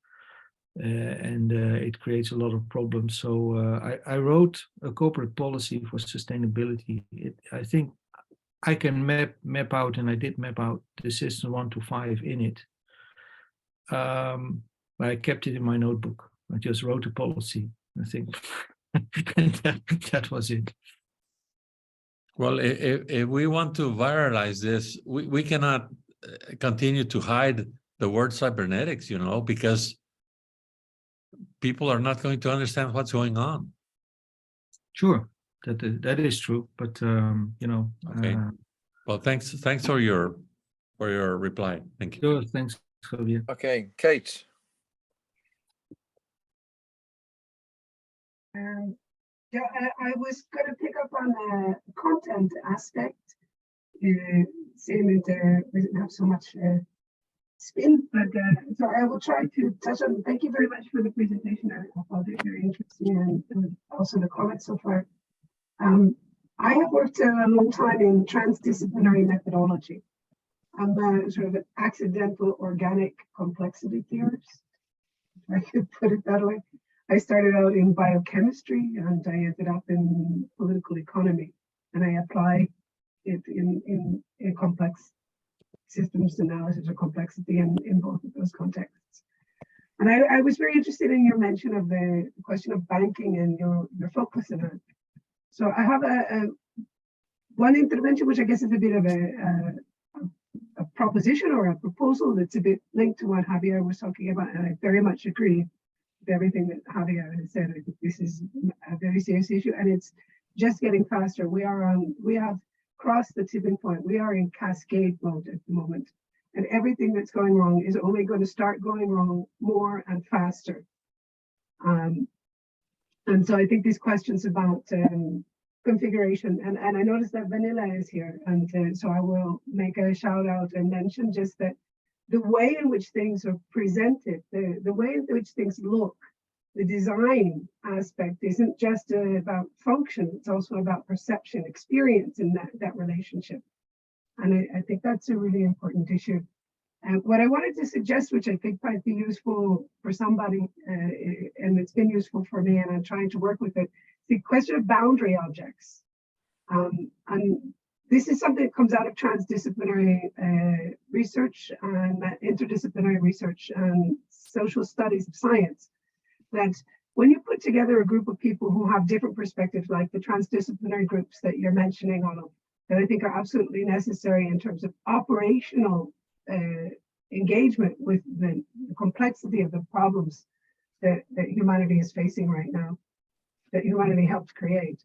and it creates a lot of problems. So I wrote a corporate policy for sustainability. I think I can map out, and I did map out the system 1 to 5 in it. I kept it in my notebook. I just wrote a policy, I think. And that was it. Well, if we want to viralize this, we cannot continue to hide the word cybernetics, because people are not going to understand what's going on. Sure, that is true, but Okay. Well, thanks for your reply. Thank you. Sure, thanks, Javier. Okay, Kate. Yeah, I was going to pick up on the content aspect, saying that we didn't have so much spin, but so I will try to touch on. Thank you very much for the presentation. I found it very interesting, and also the comments so far. I have worked a long time in transdisciplinary methodology. I'm a sort of an accidental organic complexity theorist, if I could put it that way. I started out in biochemistry and I ended up in political economy, and I apply it in complex systems analysis or complexity in both of those contexts. And I was very interested in your mention of the question of banking and your focus on it. So I have one intervention, which I guess is a bit of a proposition or a proposal that's a bit linked to what Javier was talking about, and I very much agree with everything that Javier has said. I think this is a very serious issue, and it's just getting faster. We have crossed the tipping point. We are in cascade mode at the moment, and everything that's going wrong is only going to start going wrong more and faster. And so I think these questions about configuration, and I noticed that Vanilla is here, and so I will make a shout out and mention just that the way in which things are presented, the way in which things look, the design aspect isn't just about function, it's also about perception, experience in that relationship. And I think that's a really important issue. And what I wanted to suggest, which I think might be useful for somebody, and it's been useful for me, and I'm trying to work with it, the question of boundary objects. And this is something that comes out of transdisciplinary research and interdisciplinary research and social studies of science, that when you put together a group of people who have different perspectives, like the transdisciplinary groups that you're mentioning, Olaf, that I think are absolutely necessary in terms of operational engagement with the complexity of the problems that humanity is facing right now, that humanity helped create.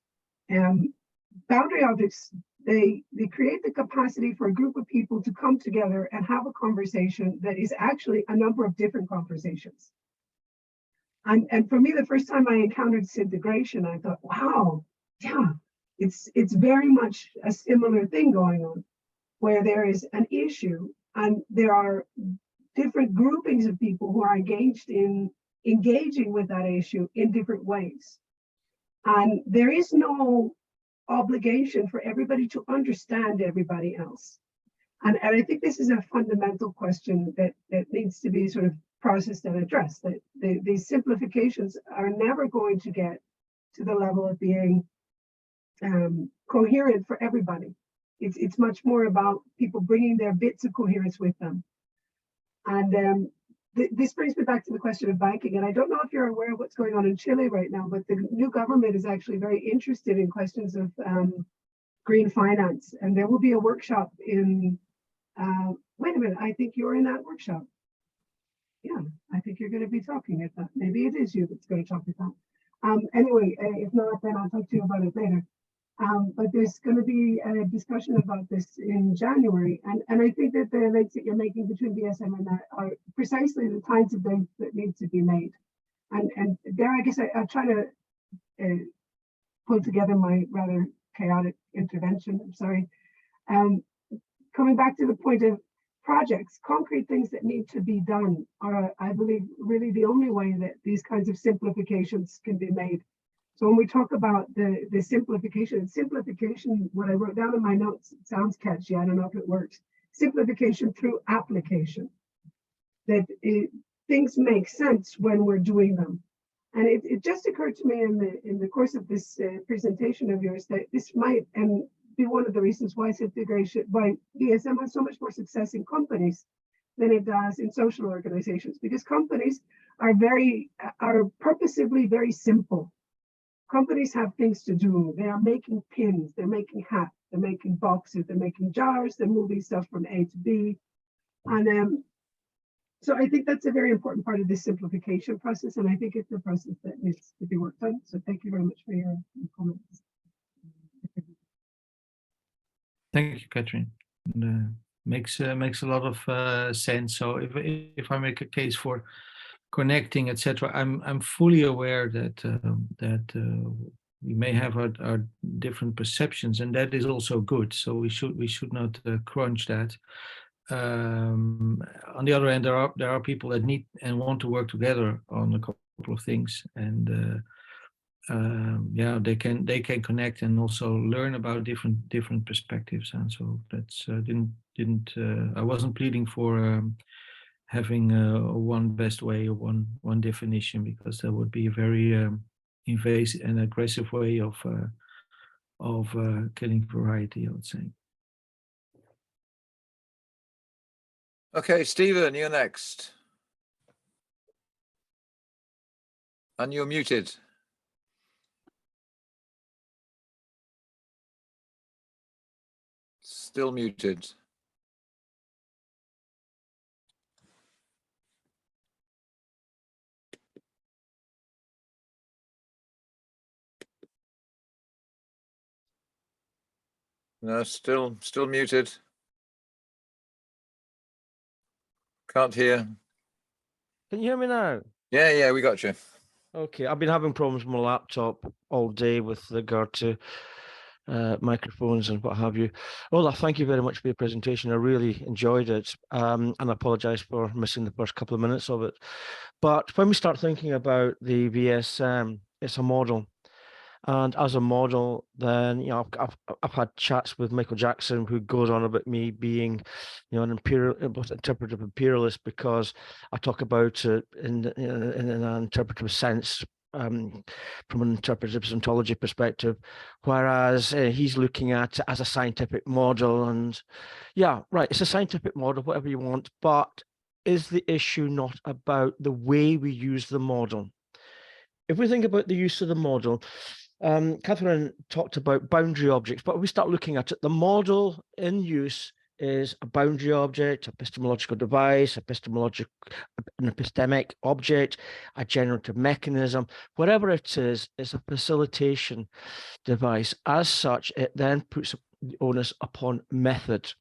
Boundary objects, they create the capacity for a group of people to come together and have a conversation that is actually a number of different conversations. And for me, the first time I encountered syntegration, I thought, wow, yeah, it's very much a similar thing going on, where there is an issue and there are different groupings of people who are engaging with that issue in different ways. And there is no obligation for everybody to understand everybody else. And I think this is a fundamental question that needs to be sort of processed and addressed, that these simplifications are never going to get to the level of being coherent for everybody. It's much more about people bringing their bits of coherence with them. And this brings me back to the question of banking. And I don't know if you're aware of what's going on in Chile right now, but the new government is actually very interested in questions of green finance. And there will be a workshop in, wait a minute, I think you're in that workshop. Yeah, I think you're going to be talking at that. Maybe it is you that's going to talk at that. Anyway, if not, then I'll talk to you about it later. But there's going to be a discussion about this in January. And I think that the links that you're making between VSM and that are precisely the kinds of things that need to be made. And there, I guess I'll try to pull together my rather chaotic intervention. I'm sorry. Coming back to the point of projects, concrete things that need to be done are, I believe, really the only way that these kinds of simplifications can be made. So when we talk about the simplification, what I wrote down in my notes, it sounds catchy, I don't know if it works. Simplification through application. That things make sense when we're doing them. And it just occurred to me in the course of this presentation of yours that this might be one of the reasons why VSM has so much more success in companies than it does in social organizations, because companies are purposively very simple. Companies have things to do. They are making pins, they're making hats, they're making boxes, they're making jars, they're moving stuff from A to B. And so I think that's a very important part of this simplification process. And I think it's a process that needs to be worked on. So thank you very much for your comments. Thank you, Catherine. And, makes a lot of sense. So if I make a case for connecting, etc., I'm fully aware that we may have our different perceptions, and that is also good. So we should not crunch that. On the other hand, there are people that need and want to work together on a couple of things, and yeah, they can connect and also learn about different perspectives. And so that's I wasn't pleading for having one best way or one definition, because that would be a very invasive and aggressive way of killing variety, I would say. Okay, Stephen, you're next. And you're muted. Still muted. No, still muted. Can't hear. Can you hear me now? Yeah, we got you. Okay, I've been having problems with my laptop all day with regard to microphones and what have you. Olaf, thank you very much for your presentation. I really enjoyed it, and I apologize for missing the first couple of minutes of it. But when we start thinking about the VSM, it's a model. And as a model, then, you know, I've had chats with Michael Jackson, who goes on about me being, you know, an interpretive imperialist, because I talk about it in an interpretive sense, from an interpretive ontology perspective, whereas he's looking at it as a scientific model. And yeah, right, it's a scientific model, whatever you want, but is the issue not about the way we use the model? If we think about the use of the model, Catherine talked about boundary objects, but we start looking at it, the model in use is a boundary object, epistemological device, an epistemic object, a generative mechanism, whatever it is a facilitation device. As such, it then puts the onus upon method.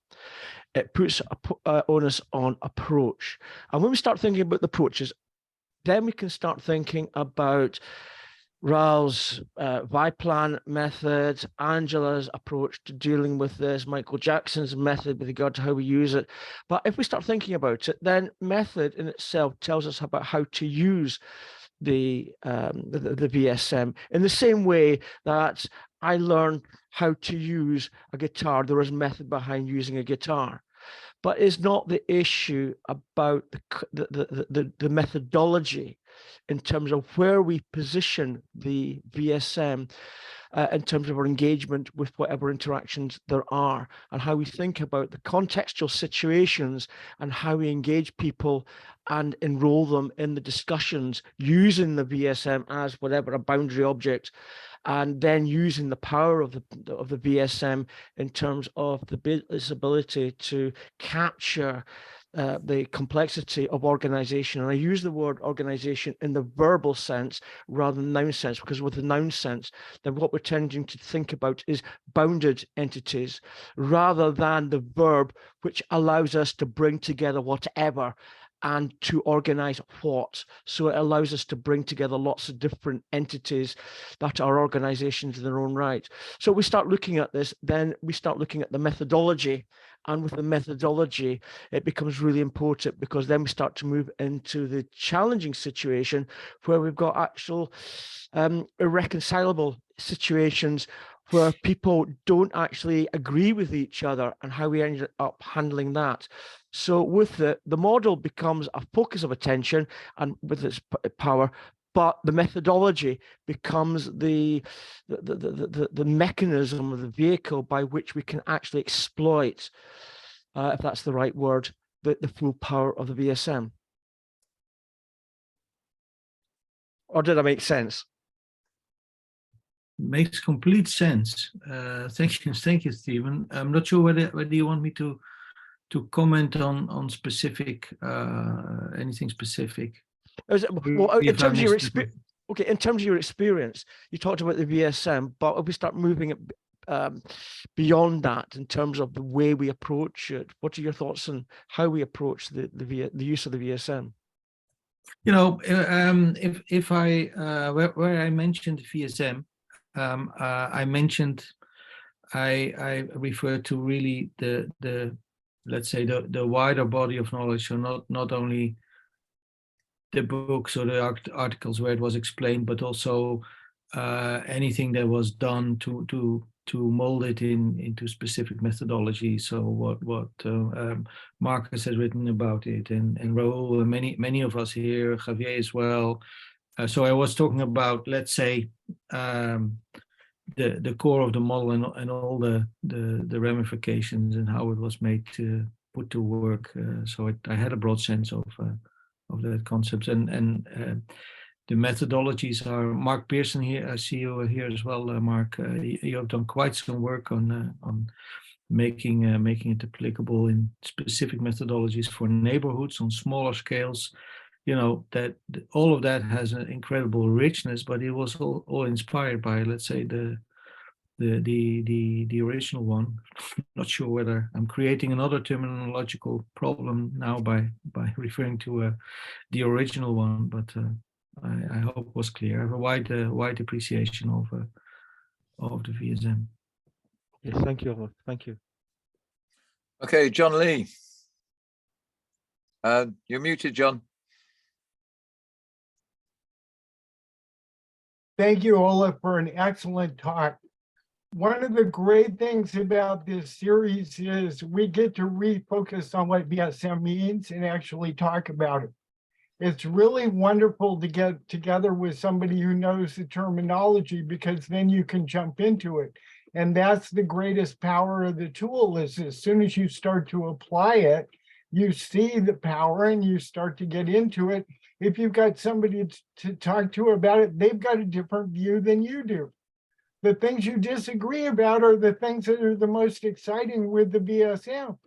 It puts onus on approach. And when we start thinking about the approaches, then we can start thinking about Raoul's Viplan method, Angela's approach to dealing with this, Michael Jackson's method with regard to how we use it. But if we start thinking about it, then method in itself tells us about how to use the VSM in the same way that I learned how to use a guitar. There is method behind using a guitar. But it's not the issue about the methodology in terms of where we position the VSM in terms of our engagement with whatever interactions there are, and how we think about the contextual situations and how we engage people and enroll them in the discussions using the VSM as whatever, a boundary object, and then using the power of the VSM in terms of its ability to capture the complexity of organization. And I use the word organization in the verbal sense rather than noun sense, because with the noun sense, then what we're tending to think about is bounded entities rather than the verb, which allows us to bring together whatever and to organize what. So it allows us to bring together lots of different entities that are organizations in their own right. So we start looking at this, then we start looking at the methodology. And with the methodology, it becomes really important, because then we start to move into the challenging situation where we've got actual irreconcilable situations where people don't actually agree with each other, and how we ended up handling that. So with the model becomes a focus of attention and with its power, but the methodology becomes the mechanism of the vehicle by which we can actually exploit, if that's the right word, the full power of the VSM. Or did I make sense? Makes complete sense. Thank you, Stephen. I'm not sure whether you want me to comment on specific anything specific. Well, in terms of your experience, okay, in terms of your experience, you talked about the VSM, but if we start moving it beyond that in terms of the way we approach it, what are your thoughts on how we approach the use of the VSM? You know, if I where I mentioned VSM, I refer to really the let's say the wider body of knowledge, so not only the books or the articles where it was explained, but also anything that was done to mold it into specific methodology. So what Marcus has written about it, and Raoul, and many of us here, Javier as well. So I was talking about, let's say, the core of the model and all the ramifications and how it was made to put to work. So I had a broad sense of that concept, and the methodologies are Mark Pearson here. I see you here as well, Mark. You have done quite some work on making it applicable in specific methodologies for neighborhoods on smaller scales. You know, that all of that has an incredible richness, but it was all inspired by, let's say, the original one. Not sure whether I'm creating another terminological problem now by referring to the original one, but I hope it was clear. I have a wide appreciation of the VSM. Yeah, thank you, Olaf. Thank you. Okay, John Lee. You're muted, John. Thank you, Olaf, for an excellent talk. One of the great things about this series is we get to refocus on what VSM means and actually talk about it. It's really wonderful to get together with somebody who knows the terminology, because then you can jump into it. And that's the greatest power of the tool, is as soon as you start to apply it, you see the power and you start to get into it. If you've got somebody to talk to about it, they've got a different view than you do. The things you disagree about are the things that are the most exciting with the VSM.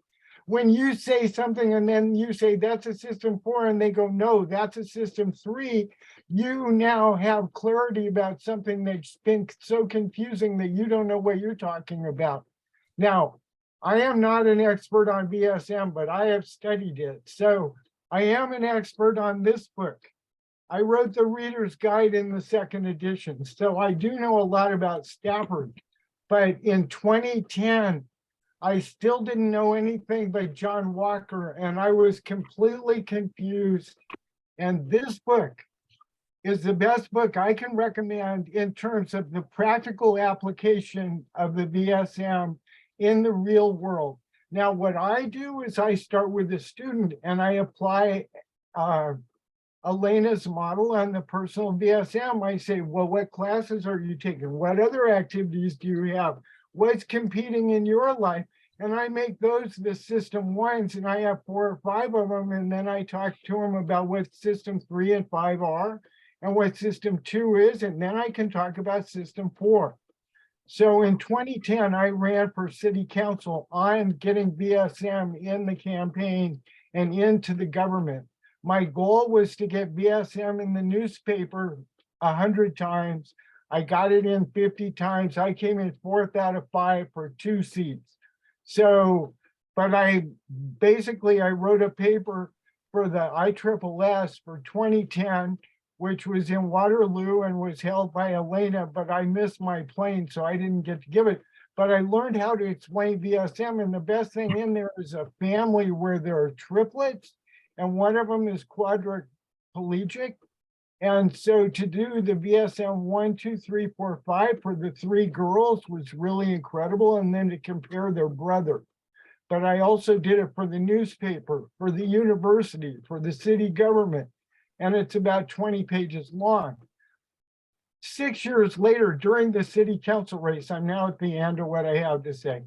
When you say something and then you say that's a system 4 and they go, no, that's a system 3, you now have clarity about something that's been so confusing that you don't know what you're talking about. Now, I am not an expert on VSM, but I have studied it. So I am an expert on this book. I wrote the Reader's Guide in the 2nd edition, so I do know a lot about Stafford. But in 2010, I still didn't know anything but John Walker, and I was completely confused. And this book is the best book I can recommend in terms of the practical application of the VSM in the real world. Now, what I do is I start with a student and I apply Elena's model on the personal VSM. I say, well, what classes are you taking? What other activities do you have? What's competing in your life? And I make those the system 1s, and I have 4 or 5 of them. And then I talk to them about what system 3 and 5 are and what system 2 is. And then I can talk about system 4. So in 2010, I ran for city council on getting VSM in the campaign and into the government. My goal was to get VSM in the newspaper 100 times. I got it in 50 times. I came in 4th out of 5 for 2 seats. So, but I wrote a paper for the ISSS for 2010, which was in Waterloo and was held by Elena, but I missed my plane, so I didn't get to give it. But I learned how to explain VSM, and the best thing in there is a family where there are triplets, and one of them is quadriplegic. And so to do the VSM 1, 2, 3, 4, 5 for the 3 girls was really incredible, and then to compare their brother. But I also did it for the newspaper, for the university, for the city government, and it's about 20 pages long. 6 years later, during the city council race, I'm now at the end of what I have to say.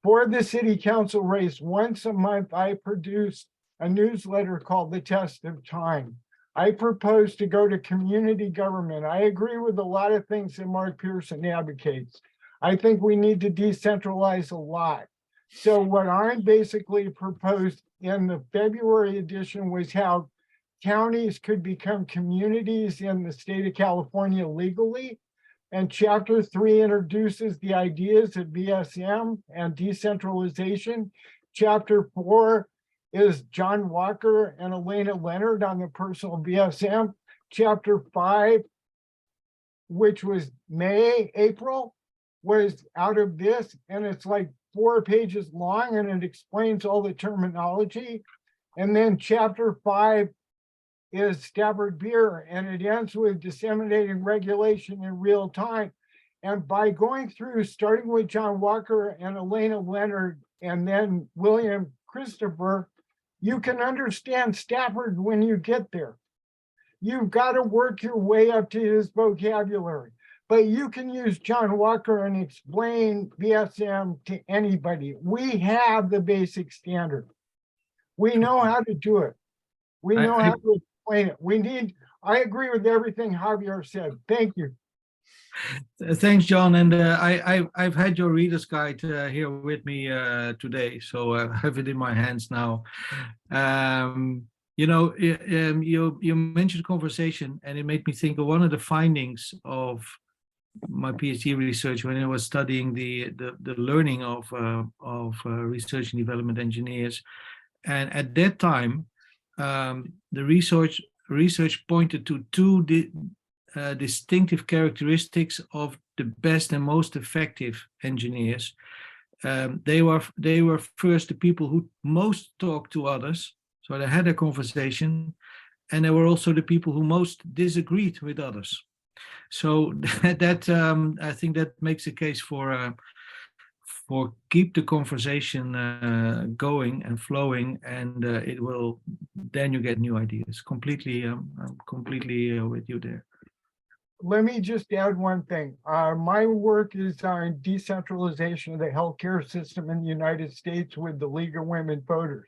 For the city council race, once a month, I produce a newsletter called The Test of Time. I propose to go to community government. I agree with a lot of things that Mark Pearson advocates. I think we need to decentralize a lot. So what I basically proposed in the February edition was how counties could become communities in the state of California legally. And chapter 3 introduces the ideas of VSM and decentralization. Chapter 4 is John Walker and Elena Leonard on the personal VSM. Chapter 5, which was April, was out of this, and it's like 4 pages long, and it explains all the terminology. And then chapter 5 is Stafford Beer, and it ends with disseminating regulation in real time. And by going through, starting with John Walker and Elena Leonard, and then William Christopher, you can understand Stafford when you get there. You've got to work your way up to his vocabulary, but you can use John Walker and explain VSM to anybody. We have the basic standard. We know how to do it. We know how to explain it. I agree with everything Javier said. Thank you. Thanks, John. And I've had your reader's guide here with me today, so I have it in my hands now. You mentioned conversation, and it made me think of one of the findings of my PhD research when I was studying the learning of research and development engineers. And at that time, the research pointed to 2 distinctive characteristics of the best and most effective engineers, they were first the people who most talked to others. So they had a conversation, and they were also the people who most disagreed with others. So that I think that makes a case for keep the conversation going and flowing, and it will, then you get new ideas. I'm completely with you there. Let me just add one thing. My work is on decentralization of the healthcare system in the United States with the League of Women Voters.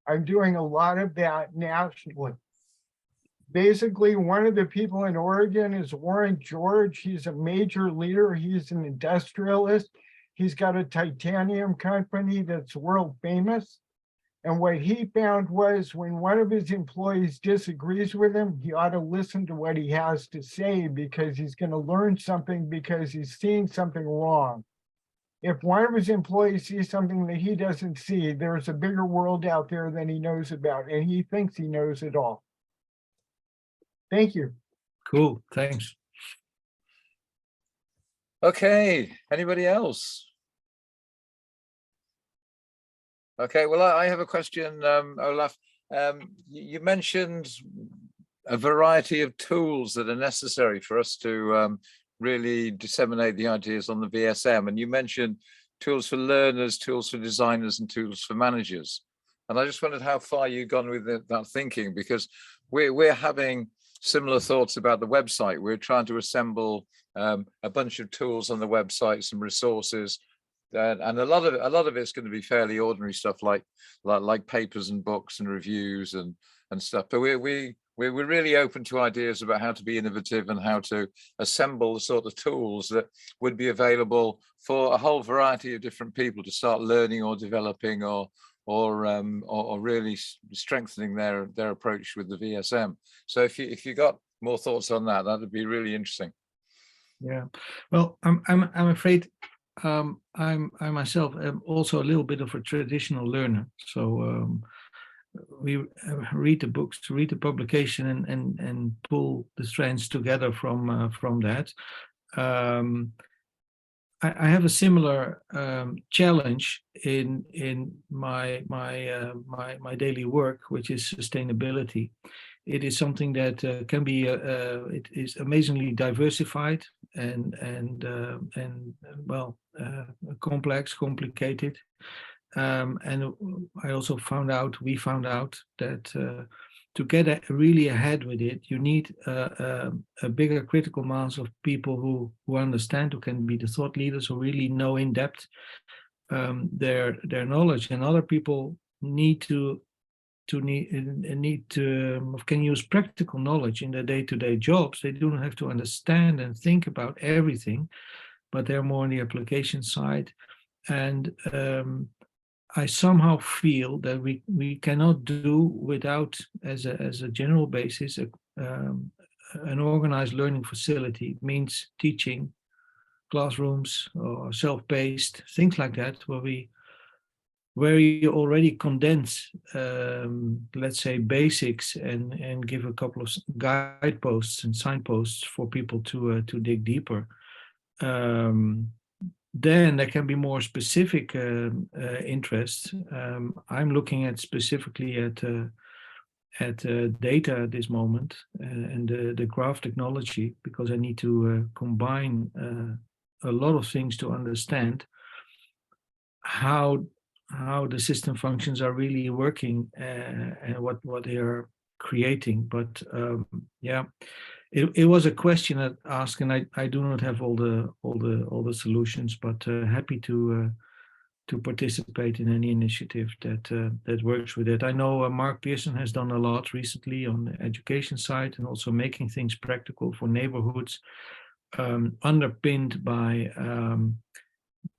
I'm doing a lot of that nationally. Basically, one of the people in Oregon is Warren George. He's a major leader. He's an industrialist. He's got a titanium company that's world famous. And what he found was when one of his employees disagrees with him, he ought to listen to what he has to say, because he's going to learn something, because he's seeing something wrong. If one of his employees sees something that he doesn't see, there's a bigger world out there than he knows about, and he thinks he knows it all. Thank you. Cool, thanks. Okay, anybody else? Okay, well, I have a question, Olaf. You mentioned a variety of tools that are necessary for us to really disseminate the ideas on the VSM. And you mentioned tools for learners, tools for designers, and tools for managers. And I just wondered how far you've gone with that thinking, because we're having similar thoughts about the website. We're trying to assemble a bunch of tools on the website, some resources, and a lot of it's going to be fairly ordinary stuff like papers and books and reviews and stuff. But we're really open to ideas about how to be innovative and how to assemble the sort of tools that would be available for a whole variety of different people to start learning or developing or really strengthening their approach with the VSM. So if you got more thoughts on that, that'd be really interesting. Yeah, well, I'm afraid I myself am also a little bit of a traditional learner. So we read the books, to read the publication, and pull the strands together from that. I have a similar challenge in my daily work, which is sustainability. It is something that can be it is amazingly diversified and well complex, complicated. And I also we found out that to get really ahead with it, you need a bigger critical mass of people who understand, who can be the thought leaders, who really know in depth their knowledge. And other people can use practical knowledge in their day-to-day jobs. They don't have to understand and think about everything, but they're more on the application side. And I somehow feel that we cannot do without, as a general basis, an organized learning facility. It means teaching, classrooms, or self-paced, things like that, where you already condense, let's say, basics and give a couple of guideposts and signposts for people to dig deeper. Then there can be more specific interests. I'm looking at specifically at data at this moment and the graph technology, because I need to combine a lot of things to understand how the system functions are really working and what they are creating. But yeah. It was a question that asked, and I do not have all the solutions, but happy to participate in any initiative that works with it. I know Mark Pearson has done a lot recently on the education side, and also making things practical for neighborhoods, underpinned by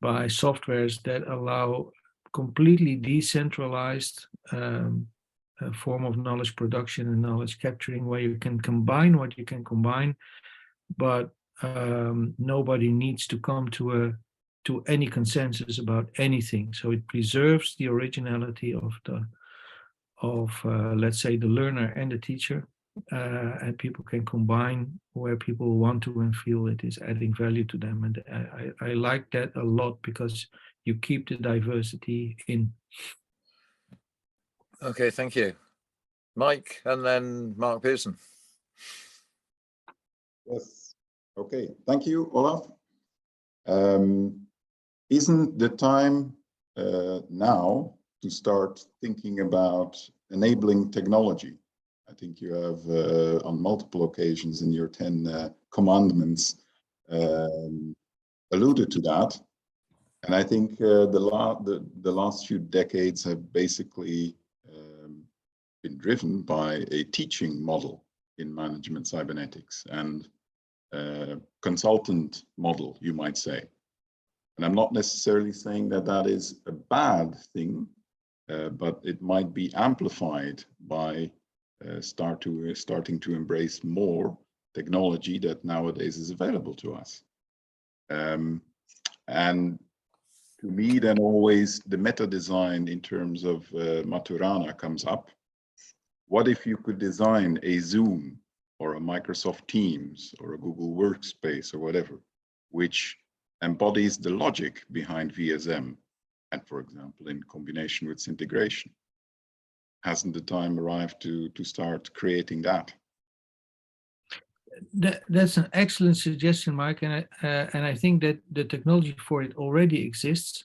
softwares that allow completely decentralized a form of knowledge production and knowledge capturing, where you can combine what you can combine, but nobody needs to come to any consensus about anything. So it preserves the originality of let's say, the learner and the teacher, and people can combine where people want to and feel it is adding value to them. And I like that a lot because you keep the diversity in. Okay, thank you. Mike, and then Mark Pearson. Yes. Okay. Thank you, Olaf. Isn't the time now to start thinking about enabling technology? I think you have on multiple occasions in your 10 commandments alluded to that. And I think the last few decades have basically been driven by a teaching model in management cybernetics and consultant model, you might say. And I'm not necessarily saying that that is a bad thing, but it might be amplified by starting to embrace more technology that nowadays is available to us. And to me, then always the meta design in terms of Maturana comes up. What if you could design a Zoom or a Microsoft Teams or a Google Workspace or whatever, which embodies the logic behind VSM, and for example, in combination with integration? Hasn't the time arrived to start creating that? That's an excellent suggestion, Mike, and I think that the technology for it already exists.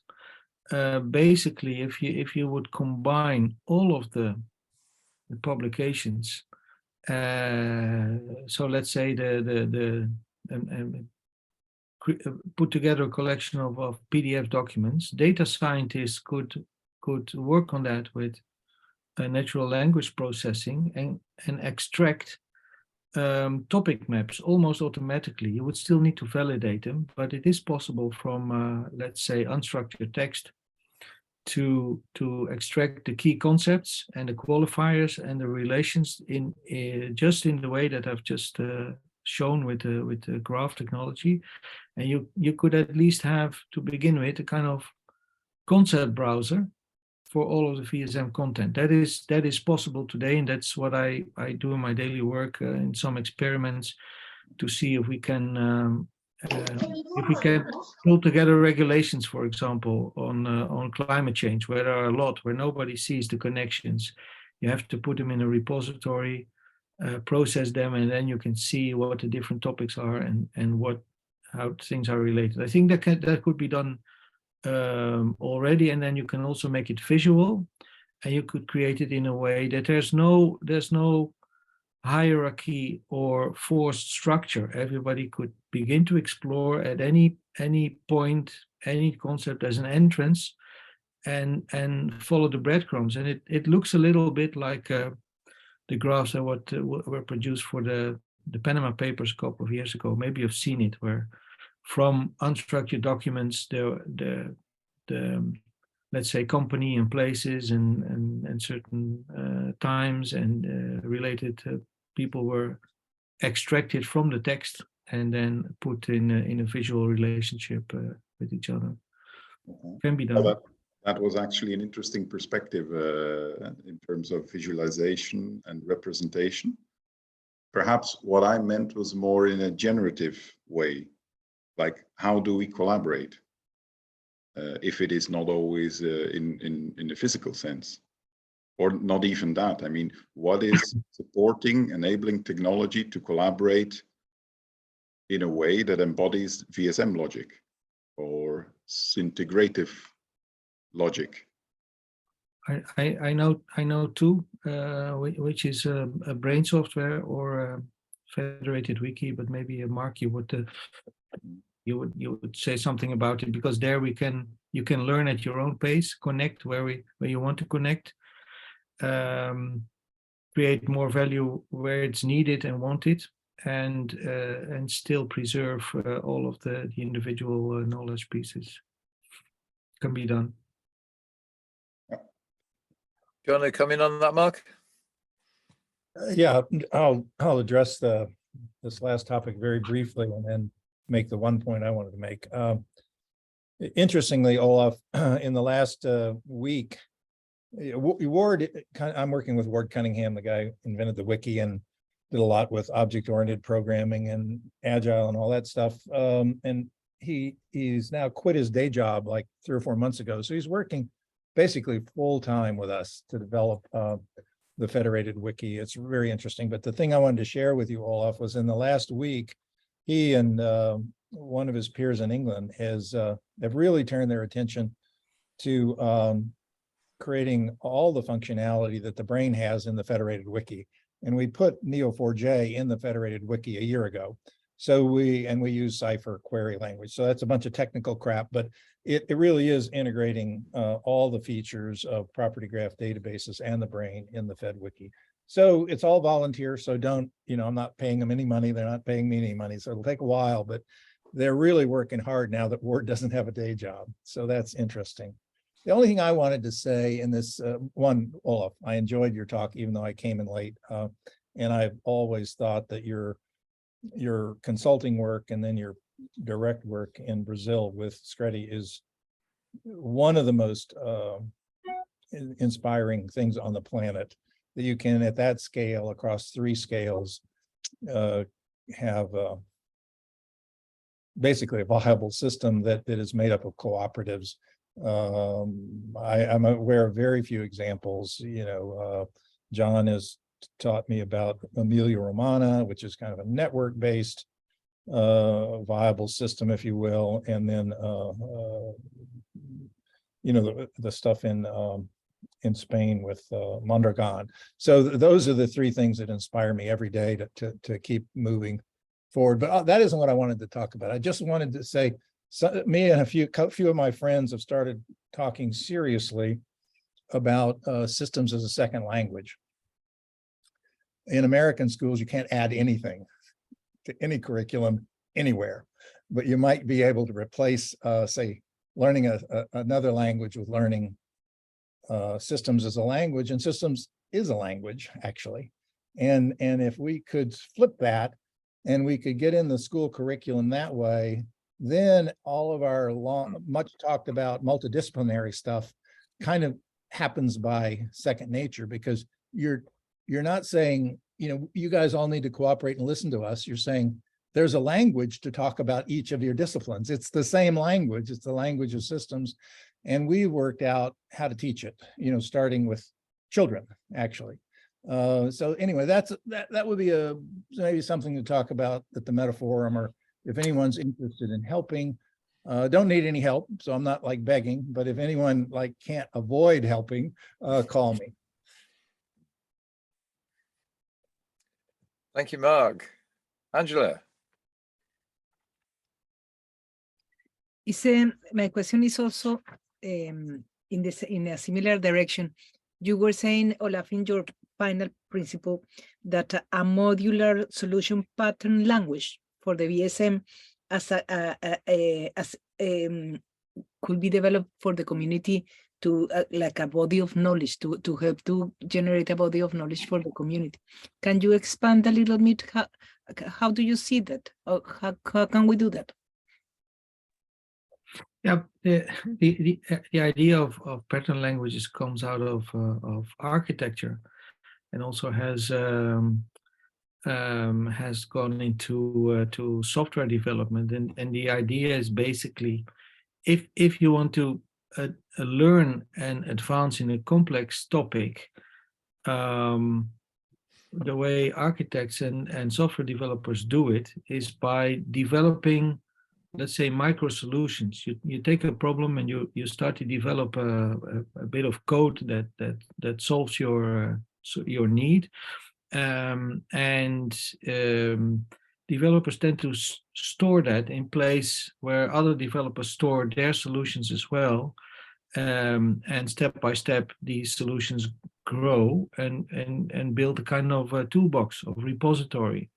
Basically, if you would combine all of the publications, so let's say put together a collection of PDF documents, data scientists could work on that with natural language processing and extract topic maps almost automatically. You would still need to validate them, but it is possible from let's say unstructured text to extract the key concepts and the qualifiers and the relations in just in the way that I've just shown with the graph technology. And you could at least have, to begin with, a kind of concept browser for all of the VSM content. That is possible today, and that's what I do in my daily work in some experiments to see if we can pull together regulations, for example, on climate change, where there are a lot, where nobody sees the connections. You have to put them in a repository, process them, and then you can see what the different topics are and how things are related. I think that could be done already, and then you can also make it visual, and you could create it in a way that there's no hierarchy or forced structure. Everybody could begin to explore at any point, any concept as an entrance, and follow the breadcrumbs. And it looks a little bit like the graphs that were produced for the Panama Papers a couple of years ago. Maybe you've seen it, where from unstructured documents, the let's say company and places and certain times and related people were extracted from the text and then put in a visual relationship with each other. Can be done. Well, that was actually an interesting perspective in terms of visualization and representation. Perhaps what I meant was more in a generative way, like how do we collaborate if it is not always in the physical sense, or not even that. I mean, what is supporting, enabling technology to collaborate in a way that embodies VSM logic or integrative logic? I know two, which is a brain software or a federated wiki, but maybe Mark, you would say something about it, because there you can learn at your own pace, connect where you want to connect, create more value where it's needed and wanted, and still preserve all of the individual knowledge pieces. Can be done. Do you want to come in on that, Mark? Yeah, I'll address this last topic very briefly and then make the one point I wanted to make. Interestingly, Olaf, in the last week, Ward, I'm working with Ward Cunningham, the guy who invented the wiki, and did a lot with object-oriented programming and agile and all that stuff. And he's now quit his day job like 3 or 4 months ago. So he's working basically full-time with us to develop the federated wiki. It's very interesting. But the thing I wanted to share with you, Olaf, was in the last week, he and one of his peers in England have really turned their attention to creating all the functionality that the brain has in the federated wiki. And we put Neo4j in the federated wiki a year ago. So we use Cypher query language. So that's a bunch of technical crap, but it really is integrating all the features of property graph databases and the brain in the Fed wiki. So it's all volunteer. So don't, I'm not paying them any money. They're not paying me any money. So it'll take a while, but they're really working hard now that Ward doesn't have a day job. So that's interesting. The only thing I wanted to say in this one, Olaf, I enjoyed your talk, even though I came in late. And I've always thought that your consulting work and then your direct work in Brazil with Scredi is one of the most inspiring things on the planet, that you can, at that scale, across 3 scales, have basically a viable system that is made up of cooperatives. I'm aware of very few examples. John has taught me about Emilia Romana, which is kind of a network-based viable system, if you will, and then the stuff in Spain with Mondragon. So those are the 3 things that inspire me every day to keep moving forward. But that isn't what I wanted to talk about. I just wanted to say, me and a few of my friends have started talking seriously about systems as a second language. In American schools, you can't add anything to any curriculum anywhere, but you might be able to replace, say, learning another language with learning systems as a language, and systems is a language, actually. And if we could flip that and we could get in the school curriculum that way, then all of our much talked about multidisciplinary stuff kind of happens by second nature, because you're not saying, you guys all need to cooperate and listen to us. You're saying there's a language to talk about each of your disciplines. It's the same language. It's the language of systems. And we worked out how to teach it, starting with children, actually. So anyway, that would be maybe something to talk about at the Meta Forum, or if anyone's interested in helping. Don't need any help, so I'm not like begging, but if anyone can't avoid helping, call me. Thank you, Mark. Angela. My question is also in a similar direction. You were saying, Olaf, in your final principle, that a modular solution pattern language for the VSM could be developed for the community to like a body of knowledge, to help to generate a body of knowledge for the community. Can you expand a little bit? How do you see that? Or how can we do that? Yeah, the idea of pattern languages comes out of architecture, and also has gone into to software development. And the idea is basically, if you want to learn and advance in a complex topic, the way architects and software developers do it is by developing, let's say, micro solutions. You take a problem and you start to develop a bit of code that solves your need, and developers tend to store that in place where other developers store their solutions as well, and step by step these solutions grow and build a kind of a toolbox of repository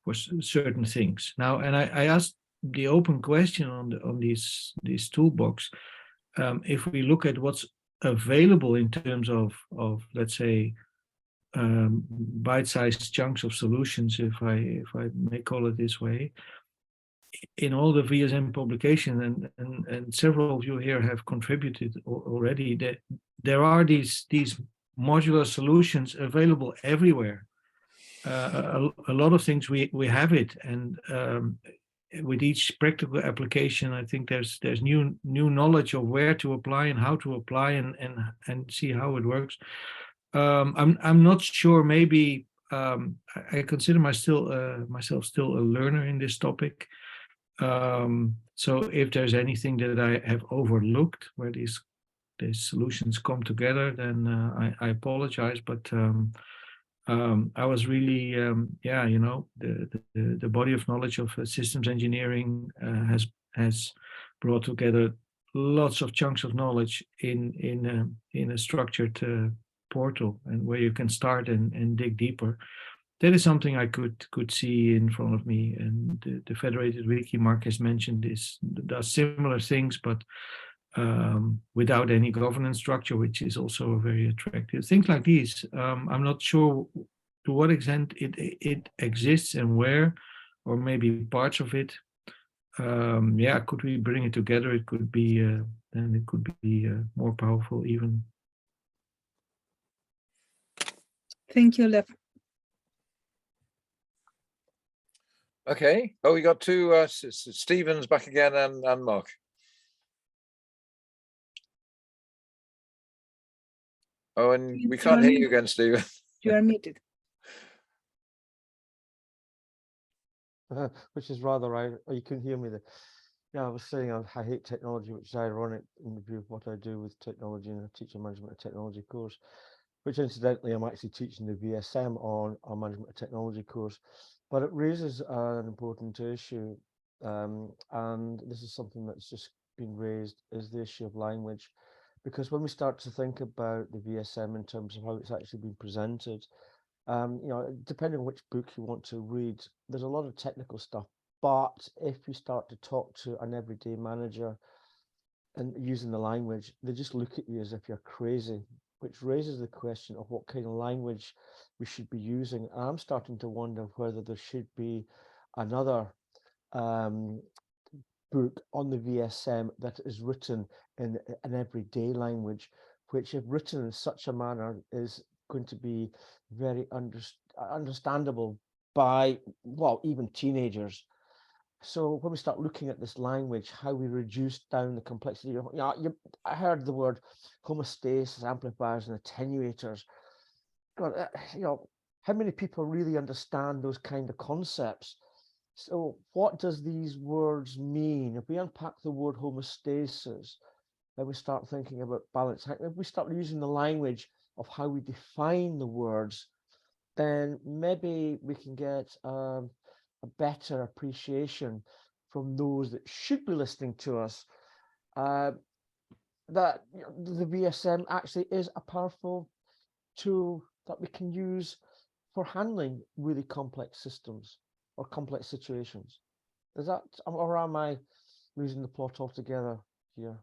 for certain things. Now, and I asked the open question on these toolbox, if we look at what's available in terms of let's say bite-sized chunks of solutions, if I may call it this way, in all the VSM publication, and several of you here have contributed already, that there are these modular solutions available everywhere. a lot of things we have it, and with each practical application, I think there's new knowledge of where to apply and how to apply and see how it works. I'm not sure. Maybe I consider myself still a learner in this topic. So if there's anything that I have overlooked where these solutions come together, then I apologize. But I was really, yeah, you know, the body of knowledge of systems engineering has brought together lots of chunks of knowledge in a structured portal, and where you can start and dig deeper. That is something I could see in front of me, and the Federated Wiki Mark has mentioned this, does similar things, but without any governance structure, which is also very attractive. Things like these, I'm not sure to what extent it exists and where, or maybe parts of it. Yeah, could we bring it together? It could be, then it could be more powerful even. Thank you, Olaf. Okay. Oh, we got two. Stephen's back again, and Mark. Oh, and we can't hear you again, Stephen. You are muted. Which is rather right. Oh, you couldn't hear me there. Yeah, I was saying I hate technology, which is ironic in the view of what I do with technology, and I teach a management of technology course, which incidentally I'm actually teaching the VSM on our management of technology course. But it raises an important issue, and this is something that's just been raised, is the issue of language. Because when we start to think about the VSM in terms of how it's actually been presented, you know, depending on which book you want to read, there's a lot of technical stuff. But if you start to talk to an everyday manager and using the language, they just look at you as if you're crazy, which raises the question of what kind of language we should be using. And I'm starting to wonder whether there should be another book on the VSM that is written in an everyday language, which, if written in such a manner, is going to be very understandable by, well, even teenagers. So when we start looking at this language, how we reduce down the complexity, you know, I heard the word homeostasis, amplifiers and attenuators. God, you know, how many people really understand those kind of concepts? So what does these words mean? If we unpack the word homeostasis, then we start thinking about balance. If we start using the language of how we define the words, then maybe we can get a better appreciation from those that should be listening to us, that, you know, the VSM actually is a powerful tool that we can use for handling really complex systems or complex situations. Is that, or am I losing the plot altogether here?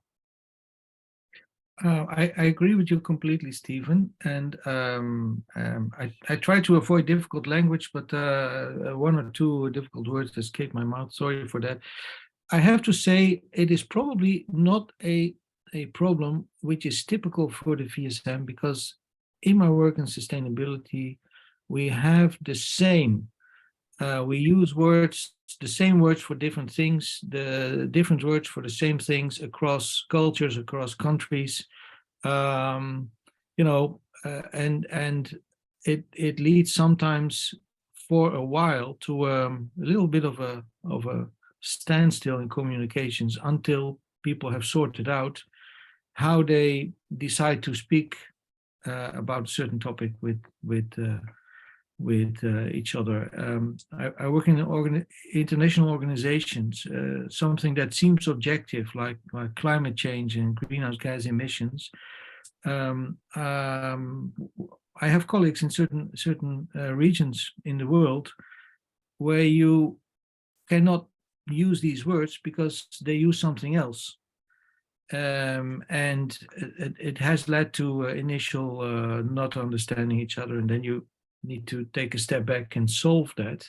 I agree with you completely, Stephen. And I try to avoid difficult language, but one or two difficult words escaped my mouth. Sorry for that. I have to say it is probably not a problem which is typical for the VSM, because in my work in sustainability, we have the same. We use words, the same words for different things, the different words for the same things across cultures, across countries, you know, and it leads sometimes for a while to a little bit of a standstill in communications until people have sorted out how they decide to speak about a certain topic with each other. I work in international organizations. Something that seems objective, like climate change and greenhouse gas emissions. I have colleagues in certain regions in the world where you cannot use these words because they use something else. And it has led to initial not understanding each other, and then you need to take a step back and solve that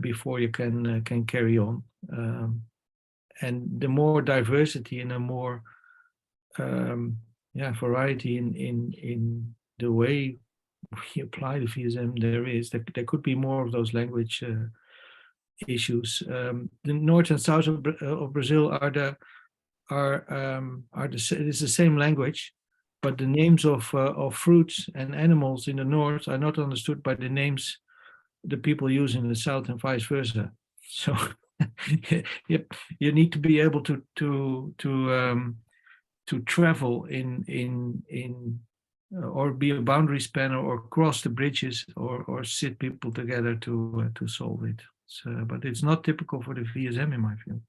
before you can carry on. And the more diversity and the more variety in the way we apply the VSM, there could be more of those language issues. The north and south of Brazil it is the same language, but the names of fruits and animals in the north are not understood by the names the people use in the south, and vice versa. So you need to be able to travel in or be a boundary spanner, or cross the bridges, or sit people together to solve it. So, but it's not typical for the VSM in my view.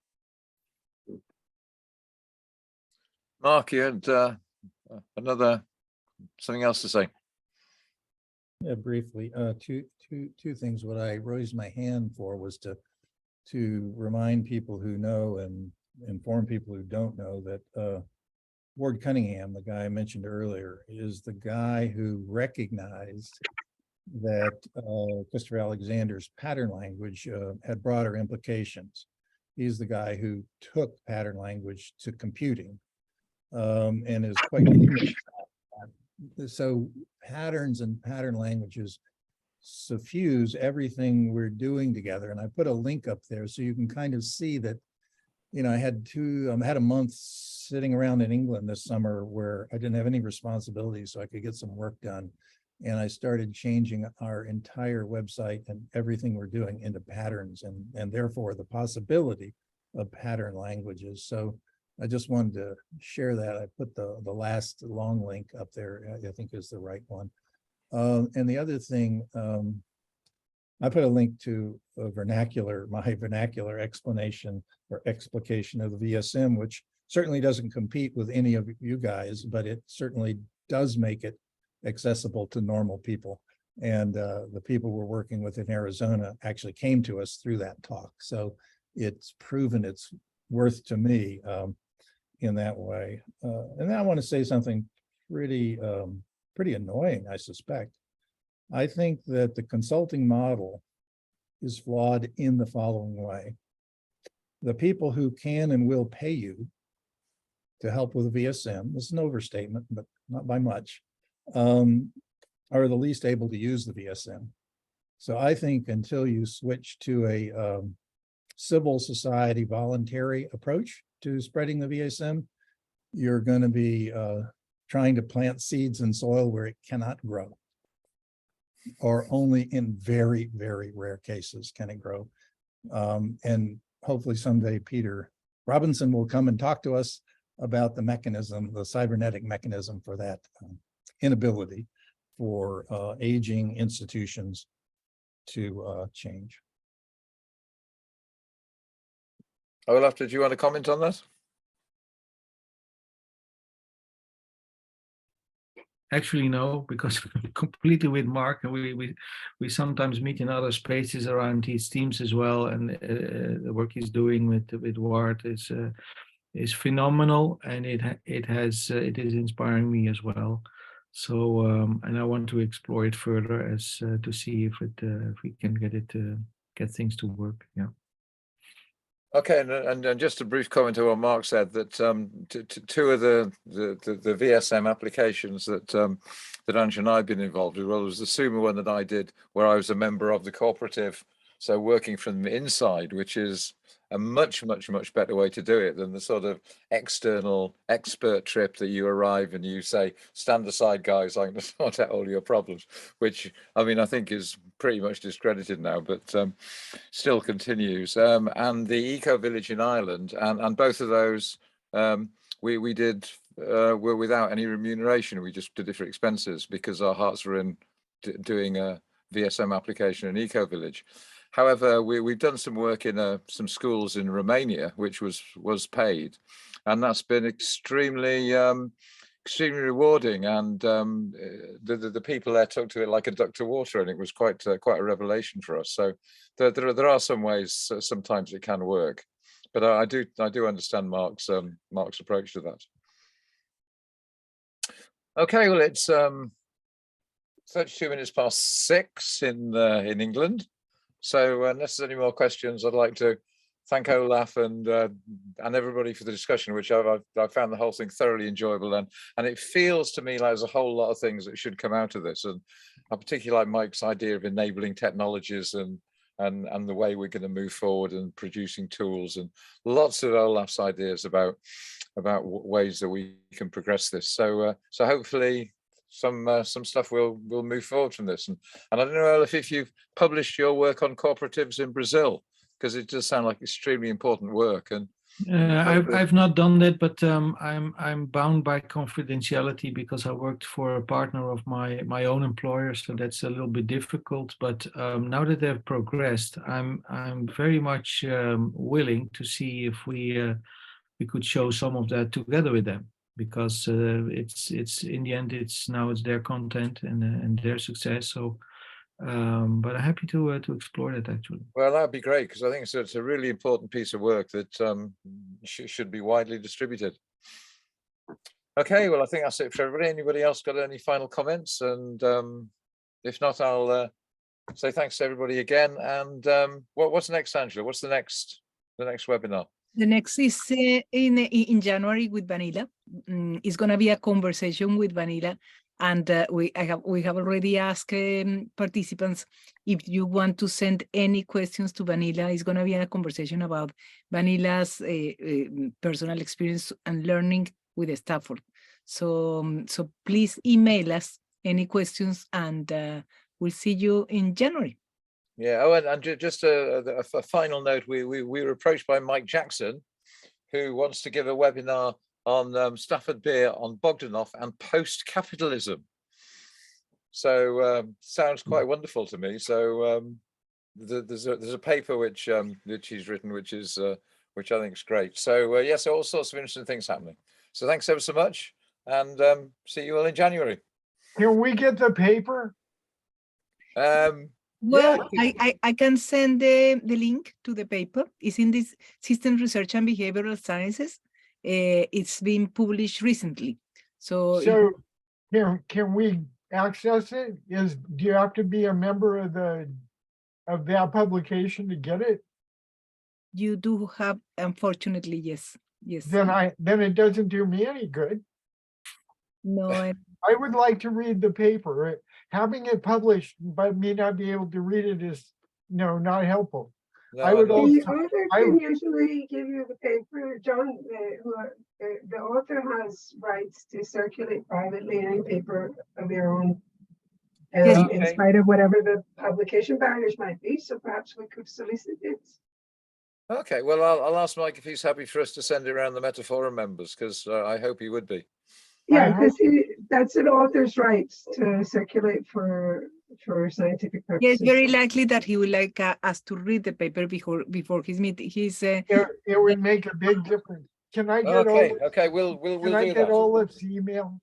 Mark, you had something else to say? Yeah, briefly, two things. What I raised my hand for was to remind people who know and inform people who don't know that Ward Cunningham, the guy I mentioned earlier, is the guy who recognized that Christopher Alexander's pattern language had broader implications. He's the guy who took pattern language to computing and is quite unique. So patterns and pattern languages suffuse everything we're doing together. And I put a link up there so you can kind of see that, you know, I had a month sitting around in England this summer where I didn't have any responsibilities, so I could get some work done. And I started changing our entire website and everything we're doing into patterns, and therefore the possibility of pattern languages. So I just wanted to share that. I put the last long link up there, I think is the right one. And the other thing, I put a link to a my vernacular explanation or explication of the VSM, which certainly doesn't compete with any of you guys, but it certainly does make it accessible to normal people. And the people we're working with in Arizona actually came to us through that talk. So it's proven its worth to me in that way. And then I want to say something pretty annoying, I suspect. I think that the consulting model is flawed in the following way. The people who can and will pay you to help with the VSM, this is an overstatement, but not by much, are the least able to use the VSM. So I think until you switch to a civil society voluntary approach to spreading the VSM, you're going to be trying to plant seeds in soil where it cannot grow, or only in very, very rare cases can it grow. And hopefully someday Peter Robinson will come and talk to us about the mechanism, the cybernetic mechanism for that inability for aging institutions to change. Olaf, did you want to comment on that? Actually, no, because I'm completely with Mark, and we sometimes meet in other spaces around these teams as well, and the work he's doing with Ward is phenomenal, and it is inspiring me as well. So and I want to explore it further as to see if we can get things to work. Yeah. Okay, and just a brief comment on what Mark said, that two of the VSM applications that Ange and I have been involved with, well, there was the Sumo one that I did where I was a member of the cooperative, so working from the inside, which is a much better way to do it than the sort of external expert trip that you arrive and you say, stand aside guys, I'm going to sort out all your problems, which I mean I think is pretty much discredited now, but still continues. And the eco village in Ireland, and both of those we did were without any remuneration. We just did it for expenses because our hearts were in doing a VSM application in eco village. However, we've done some work in some schools in Romania, which was paid, and that's been extremely rewarding. And the people there took to it like a duck to water, and it was quite a revelation for us. So there are some ways sometimes it can work, but I do understand Mark's approach to that. Okay, well it's 32 minutes past 6 in England. So unless there's any more questions, I'd like to thank Olaf and everybody for the discussion, which I found the whole thing thoroughly enjoyable, and it feels to me like there's a whole lot of things that should come out of this, and I particularly like Mike's idea of enabling technologies and the way we're going to move forward and producing tools, and lots of Olaf's ideas about ways that we can progress this. So so hopefully some stuff will move forward from this. And I don't know, Olaf, if you've published your work on cooperatives in Brazil, because it does sound like extremely important work. And I've not done that, but I'm bound by confidentiality because I worked for a partner of my own employer, so that's a little bit difficult. But now that they've progressed, I'm very much willing to see if we could show some of that together with them, because it's in the end it's their content and their success. So. But I'm happy to explore that actually. Well, that'd be great, because I think it's a really important piece of work that should be widely distributed. Okay, well, I think that's it for everybody. Anybody else got any final comments? And if not, I'll say thanks to everybody again. And what's next, Angela? What's the next webinar? The next is in January with Vanilla. It's going to be a conversation with Vanilla. And we have already asked participants if you want to send any questions to Vanilla. It's going to be a conversation about Vanilla's personal experience and learning with Stafford. So please email us any questions, and we'll see you in January. Yeah. Oh, and just a final note: we were approached by Mike Jackson, who wants to give a webinar on Stafford beer, on Bogdanov and post-capitalism. So sounds quite wonderful to me. So there's a paper which he's written, which I think is great. So yes, all sorts of interesting things happening. So thanks ever so much, and see you all in January. Can we get the paper? Well, I can send the link to the paper. It's in this Systems Research and Behavioral Sciences. It's been published recently. So can we access it? Do you have to be a member of that publication to get it? You do have, unfortunately, yes. Then it doesn't do me any good. No, I would like to read the paper. Having it published but me not be able to read it is not helpful. No, I would The also author can usually give you the paper. John, the author has rights to circulate privately any paper of their own, in spite of whatever the publication barriers might be. So perhaps we could solicit it. Okay, well, I'll ask Mike if he's happy for us to send it around the Metaforum members, because I hope he would be. Yeah, because that's an author's rights to circulate for scientific purposes. yeah, it's very likely that he would like us to read the paper before his meeting. it would make a big difference. Can I get we'll can I do get that. Olaf's email?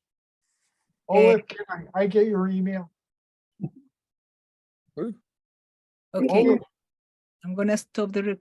Olaf, can I get your email? Okay, I'm gonna stop the recording.